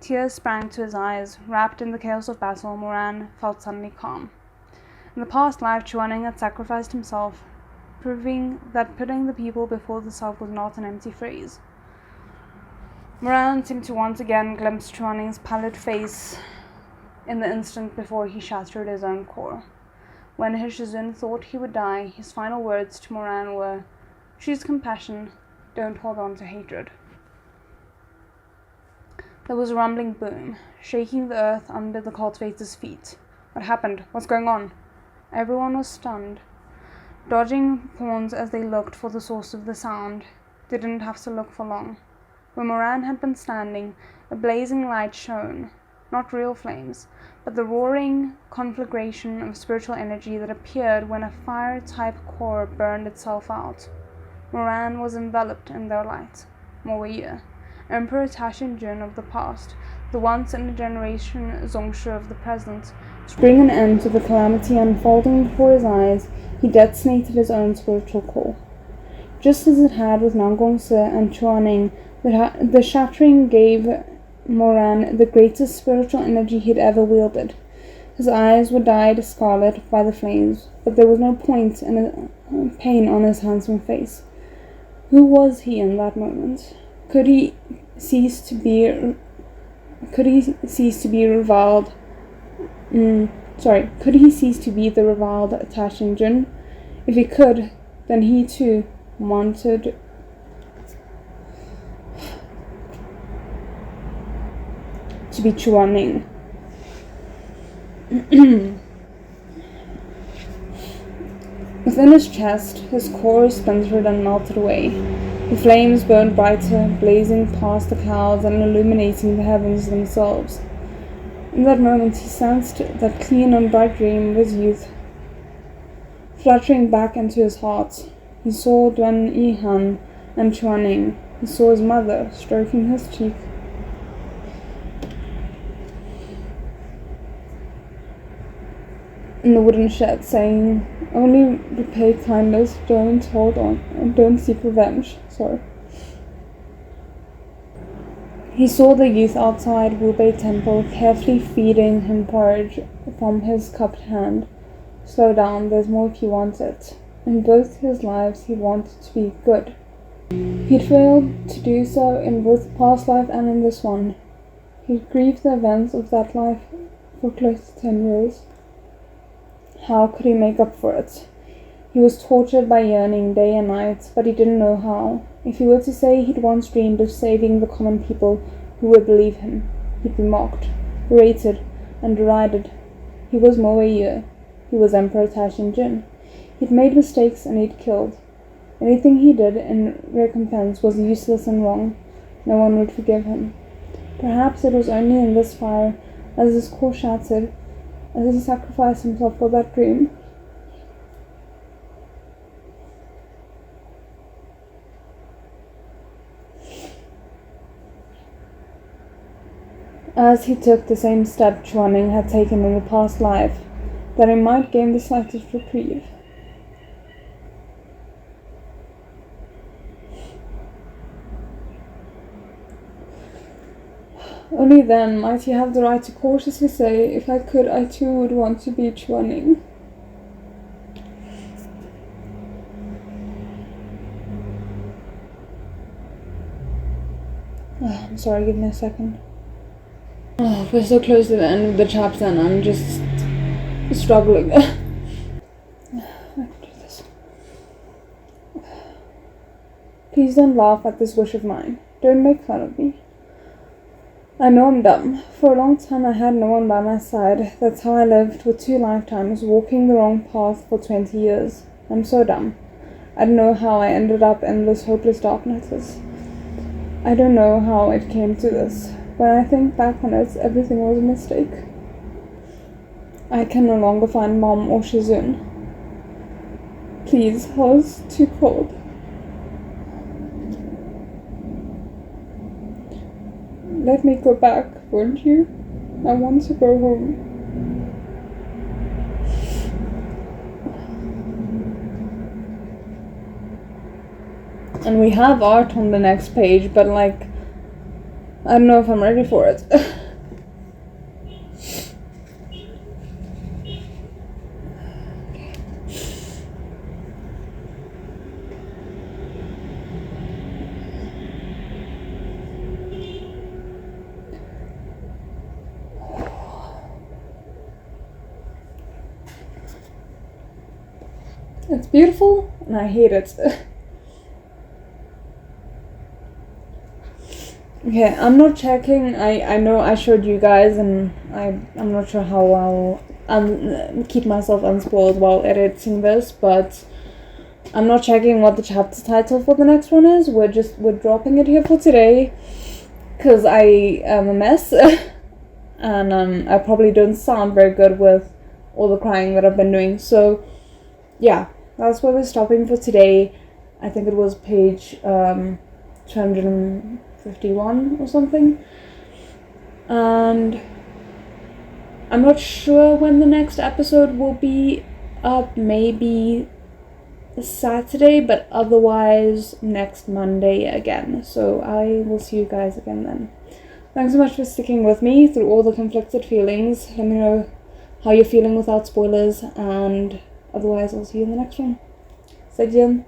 Tears sprang to his eyes. Wrapped in the chaos of battle, Moran felt suddenly calm. In the past life, Chuaning had sacrificed himself, proving that putting the people before the self was not an empty phrase. Moran seemed to once again glimpse Chuaning's pallid face in the instant before he shattered his own core. When his Shizun thought he would die, his final words to Moran were, "Choose compassion, don't hold on to hatred." There was a rumbling boom, shaking the earth under the cultivator's feet. What happened? What's going on? Everyone was stunned, dodging pawns as they looked for the source of the sound. They didn't have to look for long. Where Moran had been standing, a blazing light shone, not real flames, but the roaring conflagration of spiritual energy that appeared when a fire-type core burned itself out. Moran was enveloped in their light. Moye, Emperor Tashin Jun of the past, the once-in-a-generation Zongshu of the present. To bring an end to the calamity unfolding before his eyes, he detonated his own spiritual core. Just as it had with Nangongse and Chuaning, the shattering gave Moran the greatest spiritual energy he'd ever wielded. His eyes were dyed scarlet by the flames, but there was no point in pain on his handsome face. Who was he in that moment? Could he cease to be reviled? Could he cease to be the reviled Tashin Jun? If he could, then he too wanted to be Chuaning. Within his chest, his core splintered and melted away. The flames burned brighter, blazing past the clouds and illuminating the heavens themselves. In that moment he sensed that clean and bright dream of his youth fluttering back into his heart. He saw Duan Yihan and Chuaning. He saw his mother stroking his cheek. In the wooden shed, saying, "Only repay kindness, don't hold on, and don't seek revenge." He saw the youth outside Wubei Temple, carefully feeding him porridge from his cupped hand. Slow down, there's more if you want it. In both his lives he wanted to be good. He'd failed to do so in both the past life and in this one. He'd grieved the events of that life for close to 10 years. How could he make up for it? He was tortured by yearning day and night, but he didn't know how. If he were to say he'd once dreamed of saving the common people who would believe him, he'd be mocked, berated, and derided. He was Moye. He was Emperor Tashin Jun. He'd made mistakes and he'd killed. Anything he did in recompense was useless and wrong. No one would forgive him. Perhaps it was only in this fire, as his core shattered, as he sacrificed himself for that dream. As he took the same step Chuaning had taken in the past life, that he might gain the slightest reprieve. Only then might he have the right to cautiously say, "If I could, I too would want to be Chuaning." I'm sorry, give me a second. We're so close to the end of the chapter and I'm just struggling. Please don't laugh at this wish of mine. Don't make fun of me. I know I'm dumb. For a long time I had no one by my side. That's how I lived, with 2 lifetimes, walking the wrong path for 20 years. I'm so dumb. I don't know how I ended up in this hopeless darkness. I don't know how it came to this. When I think back on it, everything was a mistake. I can no longer find Mom or Shizun. Please, hell is too cold. Let me go back, won't you? I want to go home. And we have art on the next page, but like, I don't know if I'm ready for it. It's beautiful, and I hate it. Okay, I'm not checking. I know I showed you guys, and I'm not sure how I'll keep myself unspoiled while editing this, but I'm not checking what the chapter title for the next one is. We're dropping it here for today, because I am a mess, and I probably don't sound very good with all the crying that I've been doing. So yeah, that's where we're stopping for today. I think it was page 251 or something, and I'm not sure when the next episode will be up. Maybe Saturday, but otherwise next Monday again. So I will see you guys again then. Thanks so much for sticking with me through all the conflicted feelings. Let me know how you're feeling without spoilers, and otherwise I'll see you in the next one. 再见。